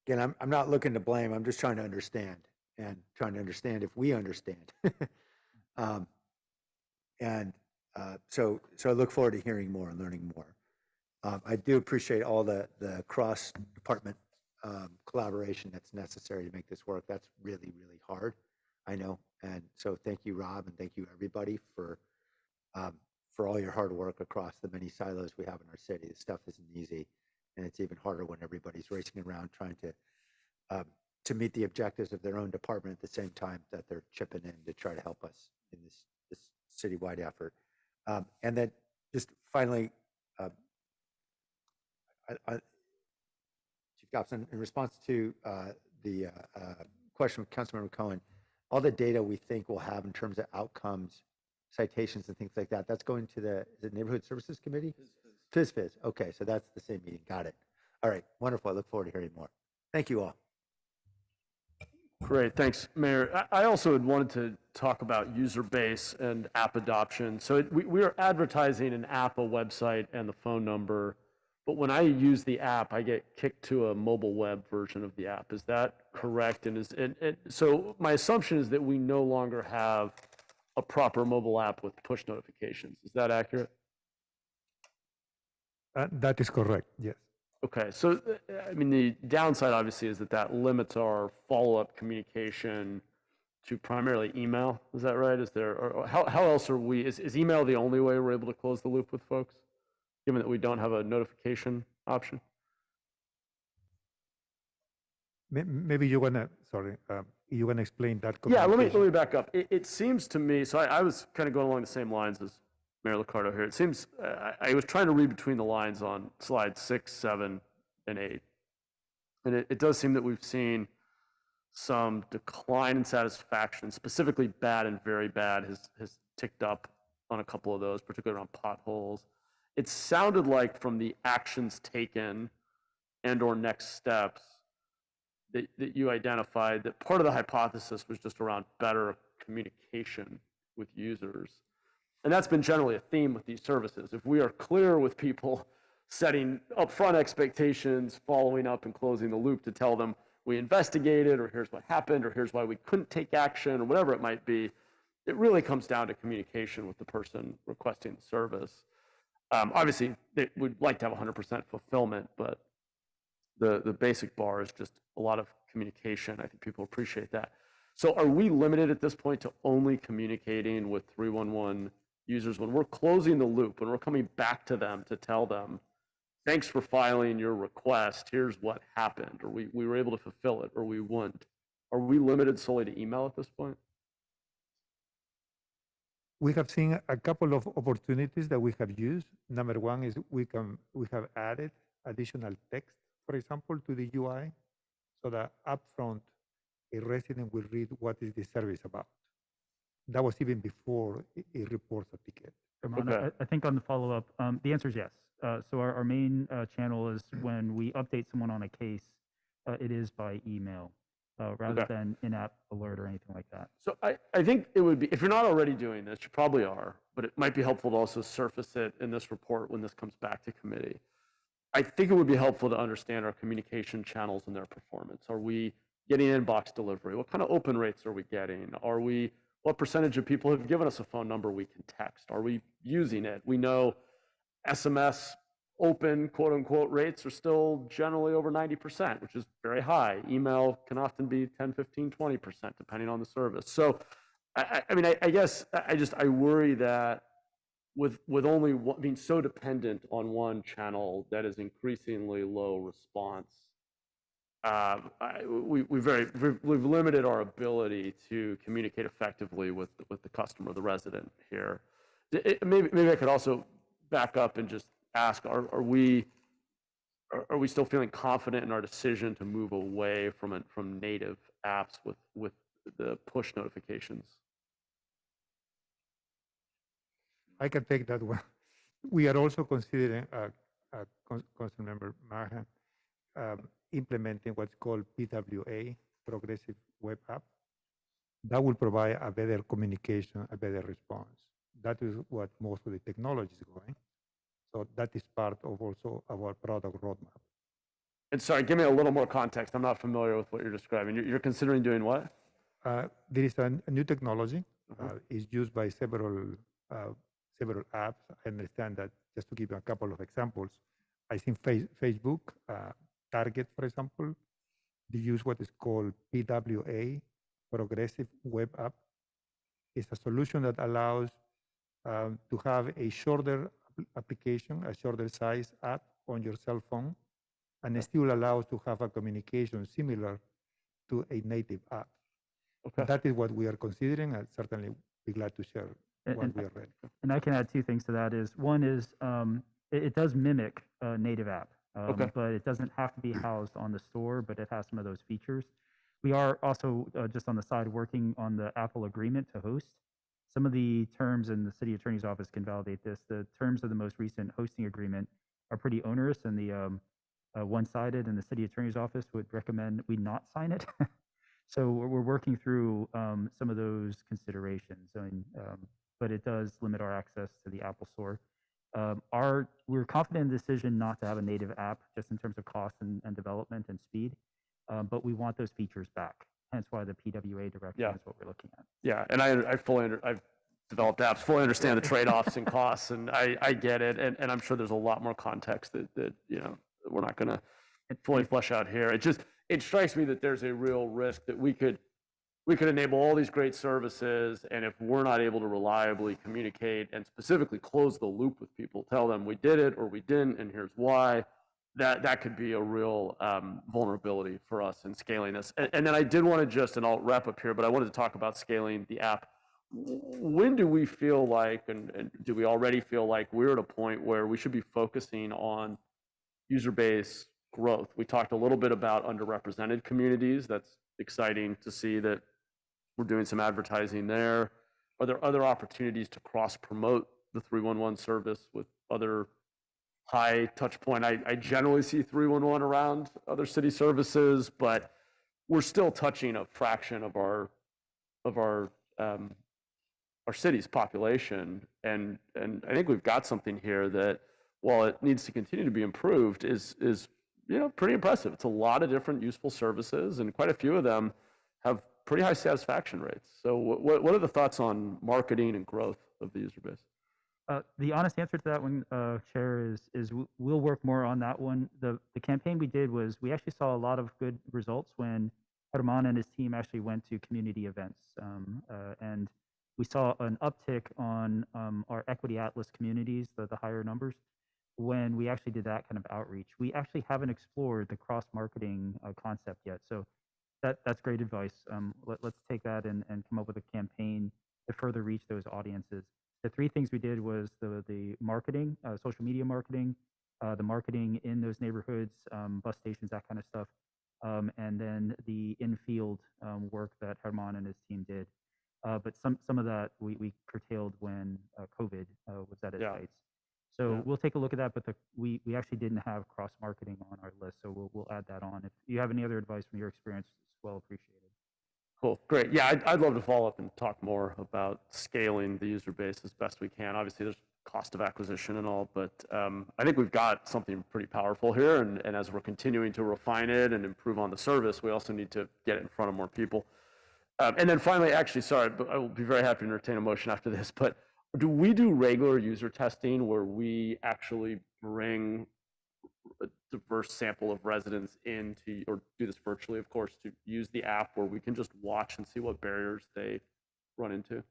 Again, I'm not looking to blame. I'm just trying to understand and trying to understand if we understand. um, and so I look forward to hearing more and learning more. I do appreciate all the cross-department collaboration that's necessary to make this work. That's really, really hard, I know. And so thank you, Rob, and thank you, everybody, for all your hard work across the many silos we have in our city. This stuff isn't easy, and it's even harder when everybody's racing around trying to meet the objectives of their own department at the same time that they're chipping in to try to help us in this citywide effort. And then just finally, Chief Gobson, in response to the question of Councilmember Cohen, all the data we think we'll have in terms of outcomes, citations and things like that, that's going to the Neighborhood Services Committee? FizFiz. Okay, so that's the same meeting. Got it. All right, wonderful. I look forward to hearing more. Thank you all. Great, thanks, Mayor. I also had wanted to talk about user base and app adoption. So we are advertising an app, a website, and the phone number. But when I use the app, I get kicked to a mobile web version of the app. Is that correct? And so my assumption is that we no longer have a proper mobile app with push notifications. Is that accurate? That is correct, yes. Okay, so I mean, the downside obviously is that that limits our follow-up communication to primarily email. Is that right? Is there, or how else are we, is email the only way we're able to close the loop with folks, given that we don't have a notification option? Maybe you wanna, sorry, you wanna explain that? Yeah, let me back up. It seems to me, so I was kind of going along the same lines as Mayor Liccardo here. It seems, I was trying to read between the lines on slides 6, 7, and 8. And it does seem that we've seen some decline in satisfaction, specifically bad and very bad has ticked up on a couple of those, particularly around potholes. It sounded like from the actions taken and or next steps that you identified that part of the hypothesis was just around better communication with users. And that's been generally a theme with these services. If we are clear with people, setting upfront expectations, following up and closing the loop to tell them we investigated, or here's what happened, or here's why we couldn't take action, or whatever it might be, it really comes down to communication with the person requesting the service. Obviously, we'd like to have 100% fulfillment, but the basic bar is just a lot of communication. I think people appreciate that. So are we limited at this point to only communicating with 311 users when we're closing the loop, when we're coming back to them to tell them, thanks for filing your request, here's what happened, or we were able to fulfill it, or we wouldn't? Are we limited solely to email at this point? We have seen a couple of opportunities that we have used. Number one is we have added additional text, for example, to the UI, so that upfront a resident will read what is the service about. That was even before it reports a ticket. Ramona, I think on the follow-up, the answer is yes. So our main channel is when we update someone on a case, it is by email rather than in-app alert or anything like that. So I think it would be, if you're not already doing this, you probably are, but it might be helpful to also surface it in this report when this comes back to committee. I think it would be helpful to understand our communication channels and their performance. Are we getting inbox delivery? What kind of open rates are we getting? What percentage of people have given us a phone number we can text? Are we using it? We know SMS open, quote unquote, rates are still generally over 90%, which is very high. Email can often be 10, 15, 20%, depending on the service. So, I mean, I guess I worry that with only being so dependent on one channel that is increasingly low response, we've limited our ability to communicate effectively with the customer, the resident here. Maybe I could also back up and just ask: Are we still feeling confident in our decision to move away from native apps with the push notifications? I can take that one. We are also considering, Councilmember Marhan, implementing what's called PWA, Progressive Web App. That will provide a better communication, a better response. that is what most of the technology is going. So that is part of also our product roadmap. And sorry, give me a little more context. I'm not familiar with what you're describing. You're considering doing what? There is a new technology. Is used by several apps. I understand that. Just to give you a couple of examples, I think Facebook, Target, for example, they use what is called PWA, Progressive Web App. It's a solution that allows to have a shorter application, a shorter size app on your cell phone, and it still allows to have a communication similar to a native app. Okay. That is what we are considering, and certainly be glad to share when we are ready. And I can add two things to that. One is it does mimic a native app, but it doesn't have to be housed on the store, but it has some of those features. We are also just on the side working on the Apple agreement to host. Some of the terms, and the city attorney's office can validate this, the terms of the most recent hosting agreement are pretty onerous, and the one-sided, and the city attorney's office would recommend we not sign it. So we're working through some of those considerations. But it does limit our access to the Apple Store. We're confident in the decision not to have a native app, just in terms of cost and development and speed. But we want those features back. Hence why the PWA direction is what we're looking at. Yeah, and I've developed apps, fully understand the trade-offs and costs, and I get it. And I'm sure there's a lot more context that we're not going to fully flesh out here. It strikes me that there's a real risk that we could enable all these great services, and if we're not able to reliably communicate and specifically close the loop with people, tell them we did it or we didn't, and here's why, that could be a real vulnerability for us in scaling this. And then I did want to and I'll wrap up here, but I wanted to talk about scaling the app. When do we feel like, and do we already feel like we're at a point where we should be focusing on user base growth? We talked a little bit about underrepresented communities. That's exciting to see that we're doing some advertising there. Are there other opportunities to cross-promote the 311 service with other high touch point? I generally see 311 around other city services, but we're still touching a fraction of our city's population, and I think we've got something here that, while it needs to continue to be improved, is pretty impressive. It's a lot of different useful services, and quite a few of them have pretty high satisfaction rates. So what are the thoughts on marketing and growth of the user base? The honest answer to that one, Chair, is we'll work more on that one. The campaign we did was, we actually saw a lot of good results when Herman and his team actually went to community events. And we saw an uptick on our Equity Atlas communities, the higher numbers, when we actually did that kind of outreach. We actually haven't explored the cross-marketing concept yet. So that's great advice. Let's take that and come up with a campaign to further reach those audiences. The three things we did was the marketing, social media marketing, the marketing in those neighborhoods, bus stations, that kind of stuff, and then the in-field work that Herman and his team did. But some of that we curtailed when COVID was at its heights. So we'll take a look at that, but we actually didn't have cross-marketing on our list, so we'll add that on. If you have any other advice from your experience, it's well appreciated. Cool, great. Yeah, I'd love to follow up and talk more about scaling the user base as best we can. Obviously, there's cost of acquisition and all, but I think we've got something pretty powerful here, and as we're continuing to refine it and improve on the service, we also need to get it in front of more people. And then finally, actually, sorry, but I will be very happy to entertain a motion after this, but do we do regular user testing where we actually bring a diverse sample of residents in or do this virtually, of course, to use the app where we can just watch and see what barriers they run into?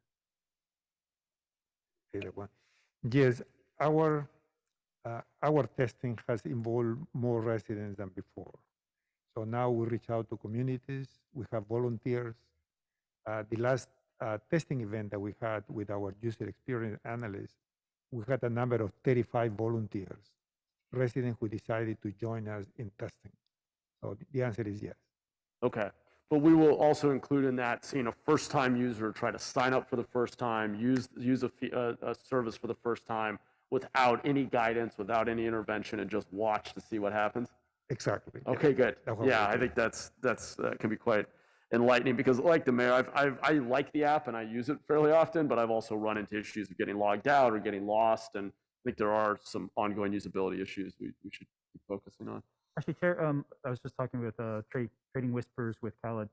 Yes, our testing has involved more residents than before. So now we reach out to communities, we have volunteers. The last testing event that we had with our user experience analyst, we had a number of 35 volunteers, residents who decided to join us in testing. So the answer is yes. Okay, but we will also include in that seeing a first-time user try to sign up for the first time, use a service for the first time without any guidance, without any intervention, and just watch to see what happens? Exactly. Okay, good. Yeah, I think that's can be quite enlightening because like the mayor, I like the app and I use it fairly often, but I've also run into issues of getting logged out or getting lost. And I think there are some ongoing usability issues we should be focusing on. Actually, Chair, I was just talking with Trading Whispers with Khaled.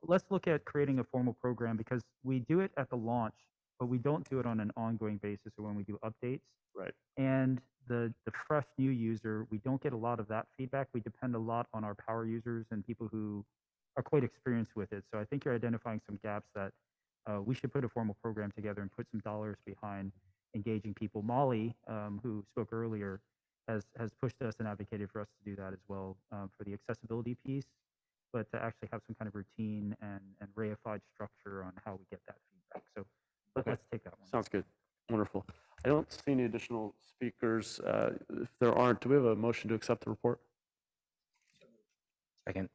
Let's look at creating a formal program because we do it at the launch, but we don't do it on an ongoing basis or when we do updates. Right. And the fresh new user, we don't get a lot of that feedback. We depend a lot on our power users and people who are quite experienced with it. So I think you're identifying some gaps that we should put a formal program together and put some dollars behind engaging people. Molly, who spoke earlier, has pushed us and advocated for us to do that as well for the accessibility piece, but to actually have some kind of routine and reified structure on how we get that feedback. So let's take that one. Sounds good. Wonderful. I don't see any additional speakers. If there aren't, do we have a motion to accept the report? Second.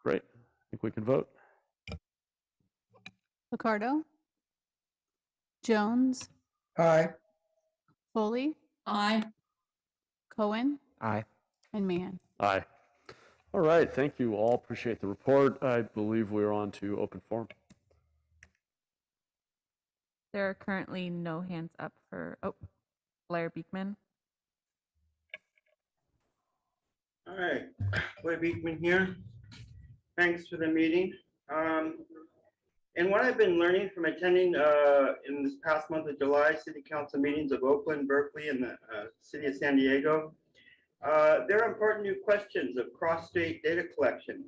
Great. I think we can vote. Liccardo, Jones, Aye. Foley, Aye. Cohen, Aye. and Mann. Aye. All right. Thank you all. Appreciate the report. I believe we're on to open forum. There are currently no hands up for, Blair Beekman. All right, Blair Beekman here. Thanks for the meeting. And what I've been learning from attending in this past month of July, City Council meetings of Oakland, Berkeley, and the City of San Diego, there are important new questions of cross-state data collection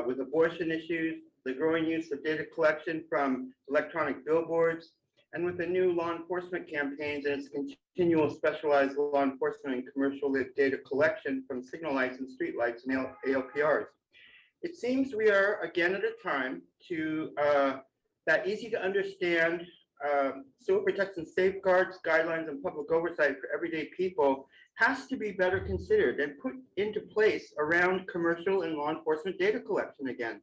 with abortion issues, the growing use of data collection from electronic billboards, and with the new law enforcement campaigns and its continual specialized law enforcement and commercial data collection from signal lights and street lights and ALPRs. It seems we are again at a time to that easy to understand civil protection safeguards, guidelines, and public oversight for everyday people has to be better considered and put into place around commercial and law enforcement data collection again.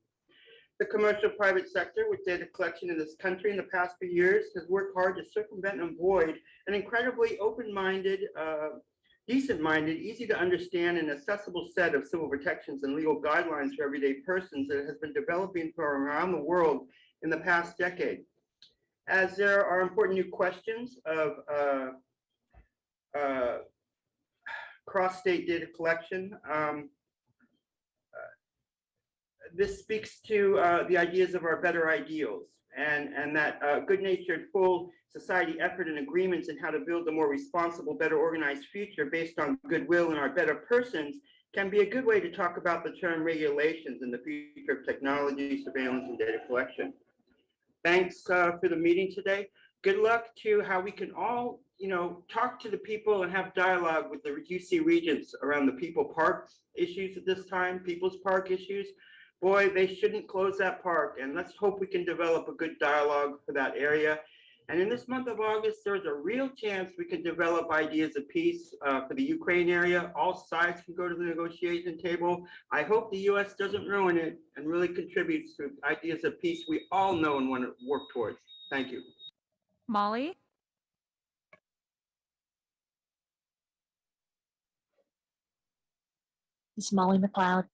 The commercial private sector with data collection in this country in the past few years has worked hard to circumvent and avoid an incredibly open-minded, decent-minded, easy to understand and accessible set of civil protections and legal guidelines for everyday persons that has been developing from around the world in the past decade. As there are important new questions of cross-state data collection, this speaks to the ideas of our better ideals and that good-natured full society effort and agreements in how to build a more responsible, better organized future based on goodwill in our better persons can be a good way to talk about the term regulations in the future of technology, surveillance, and data collection. Thanks for the meeting today. Good luck to how we can all, talk to the people and have dialogue with the UC regents around the people parks issues at this time, people's park issues. Boy, they shouldn't close that park, and let's hope we can develop a good dialogue for that area. And in this month of August, there's a real chance we can develop ideas of peace for the Ukraine area. All sides can go to the negotiation table. I hope the U.S. doesn't ruin it and really contributes to ideas of peace we all know and want to work towards. Thank you. Molly? This is Molly McLeod.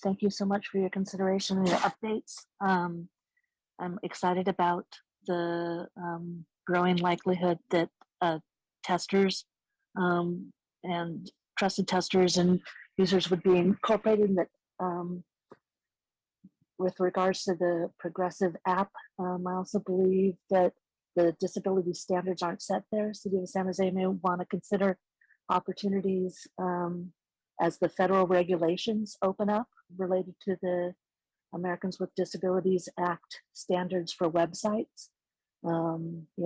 Thank you so much for your consideration and your updates. I'm excited about the growing likelihood that testers and trusted testers and users would be incorporated. That with regards to the progressive app, I also believe that the disability standards aren't set there. City of San Jose may want to consider opportunities as the federal regulations open up related to the Americans with Disabilities Act standards for websites.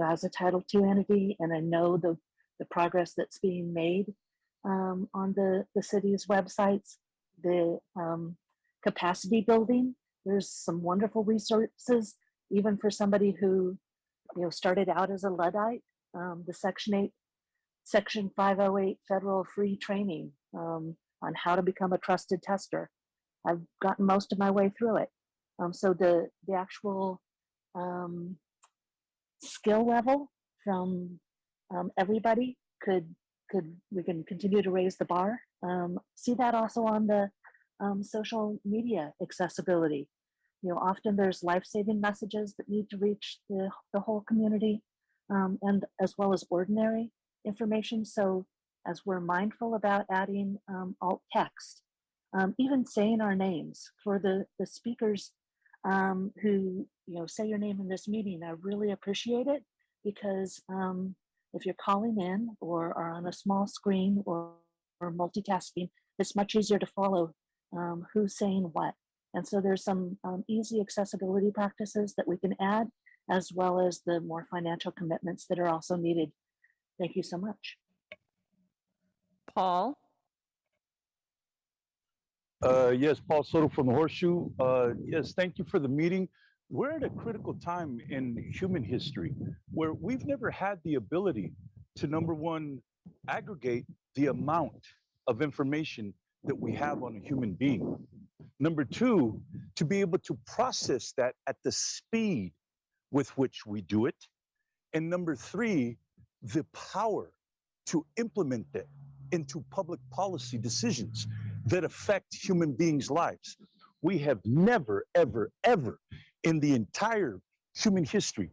As a Title II entity, and I know the progress that's being made on the city's websites, the capacity building. There's some wonderful resources, even for somebody who started out as a Luddite. The Section 508 federal free training on how to become a trusted tester. I've gotten most of my way through it. So the actual skill level from everybody we can continue to raise the bar. See that also on the social media accessibility. Often there's life-saving messages that need to reach the whole community, and as well as ordinary information. So as we're mindful about adding alt text, even saying our names for the speakers who say your name in this meeting, I really appreciate it, because if you're calling in or are on a small screen or multitasking, it's much easier to follow who's saying what. And so there's some easy accessibility practices that we can add, as well as the more financial commitments that are also needed. Thank you so much. Paul? Yes, Paul Soto from the Horseshoe. Yes, thank you for the meeting. We're at a critical time in human history where we've never had the ability to, number one, aggregate the amount of information that we have on a human being. Number two, to be able to process that at the speed with which we do it. And number three, the power to implement that into public policy decisions that affect human beings' lives. We have never, ever, ever in the entire human history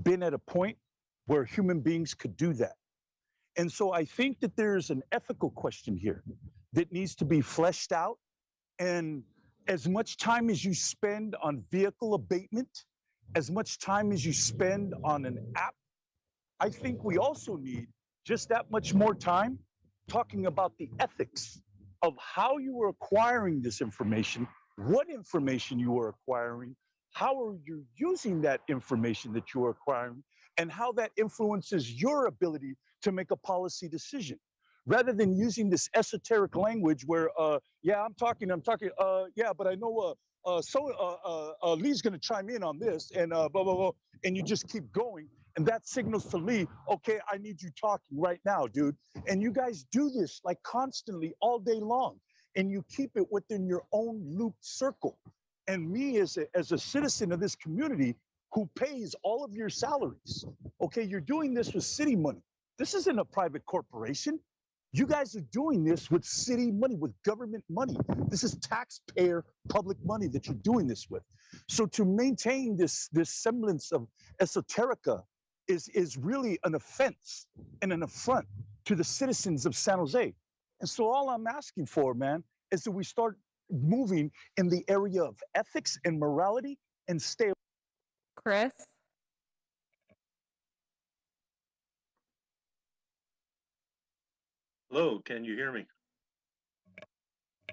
been at a point where human beings could do that. And so I think that there's an ethical question here that needs to be fleshed out. And as much time as you spend on vehicle abatement, as much time as you spend on an app, I think we also need just that much more time talking about the ethics of how you are acquiring this information, what information you are acquiring, how are you using that information that you are acquiring, and how that influences your ability to make a policy decision. Rather than using this esoteric language where, yeah, I'm talking, yeah, but I know Lee's gonna chime in on this and blah, blah, blah, and you just keep going. And that signals to Lee, okay, I need you talking right now, dude. And you guys do this like constantly all day long, and you keep it within your own loop circle. And me as a citizen of this community who pays all of your salaries, okay, you're doing this with city money. This isn't a private corporation. You guys are doing this with city money, with government money. This is taxpayer public money that you're doing this with. So to maintain this semblance of esoterica is really an offense and an affront to the citizens of San Jose. And so all I'm asking for, man, is that we start moving in the area of ethics and morality and stay. Chris? Hello, can you hear me?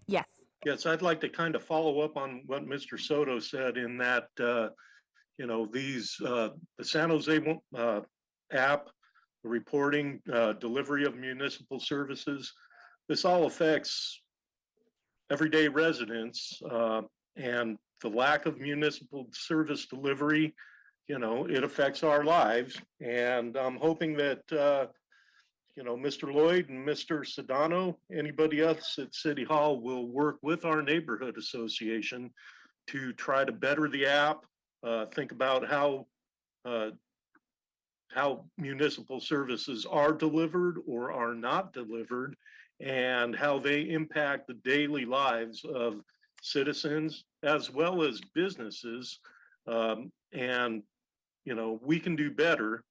Yes. Yes, I'd like to kind of follow up on what Mr. Soto said in that, you know, these, the San Jose app, reporting, delivery of municipal services, this all affects everyday residents, and the lack of municipal service delivery, you know, it affects our lives. And I'm hoping that, you know, Mr. Lloyd and Mr. Sedano, anybody else at City Hall will work with our neighborhood association to try to better the app, think about how municipal services are delivered or are not delivered, and how they impact the daily lives of citizens as well as businesses. And, you know, we can do better.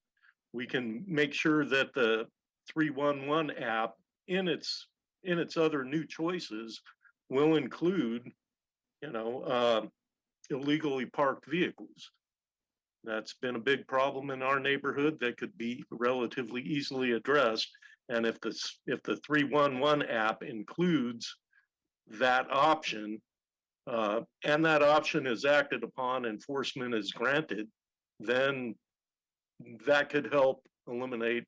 We can make sure that the 311 app in its other new choices will include, you know, illegally parked vehicles. That's been a big problem in our neighborhood that could be relatively easily addressed. And if the 311 app includes that option, and that option is acted upon, enforcement is granted, then that could help eliminate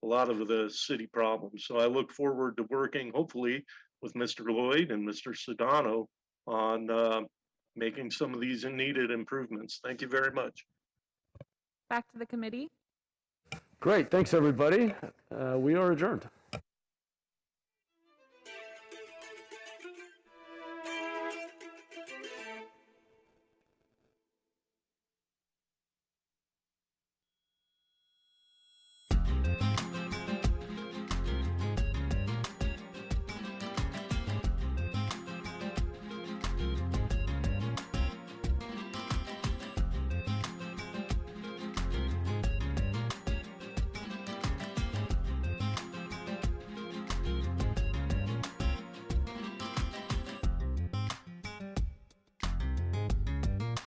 a lot of the city problems. So I look forward to working, hopefully, with Mr. Lloyd and Mr. Sedano on making some of these needed improvements. Thank you very much. Back to the committee. Great, thanks everybody. We are adjourned.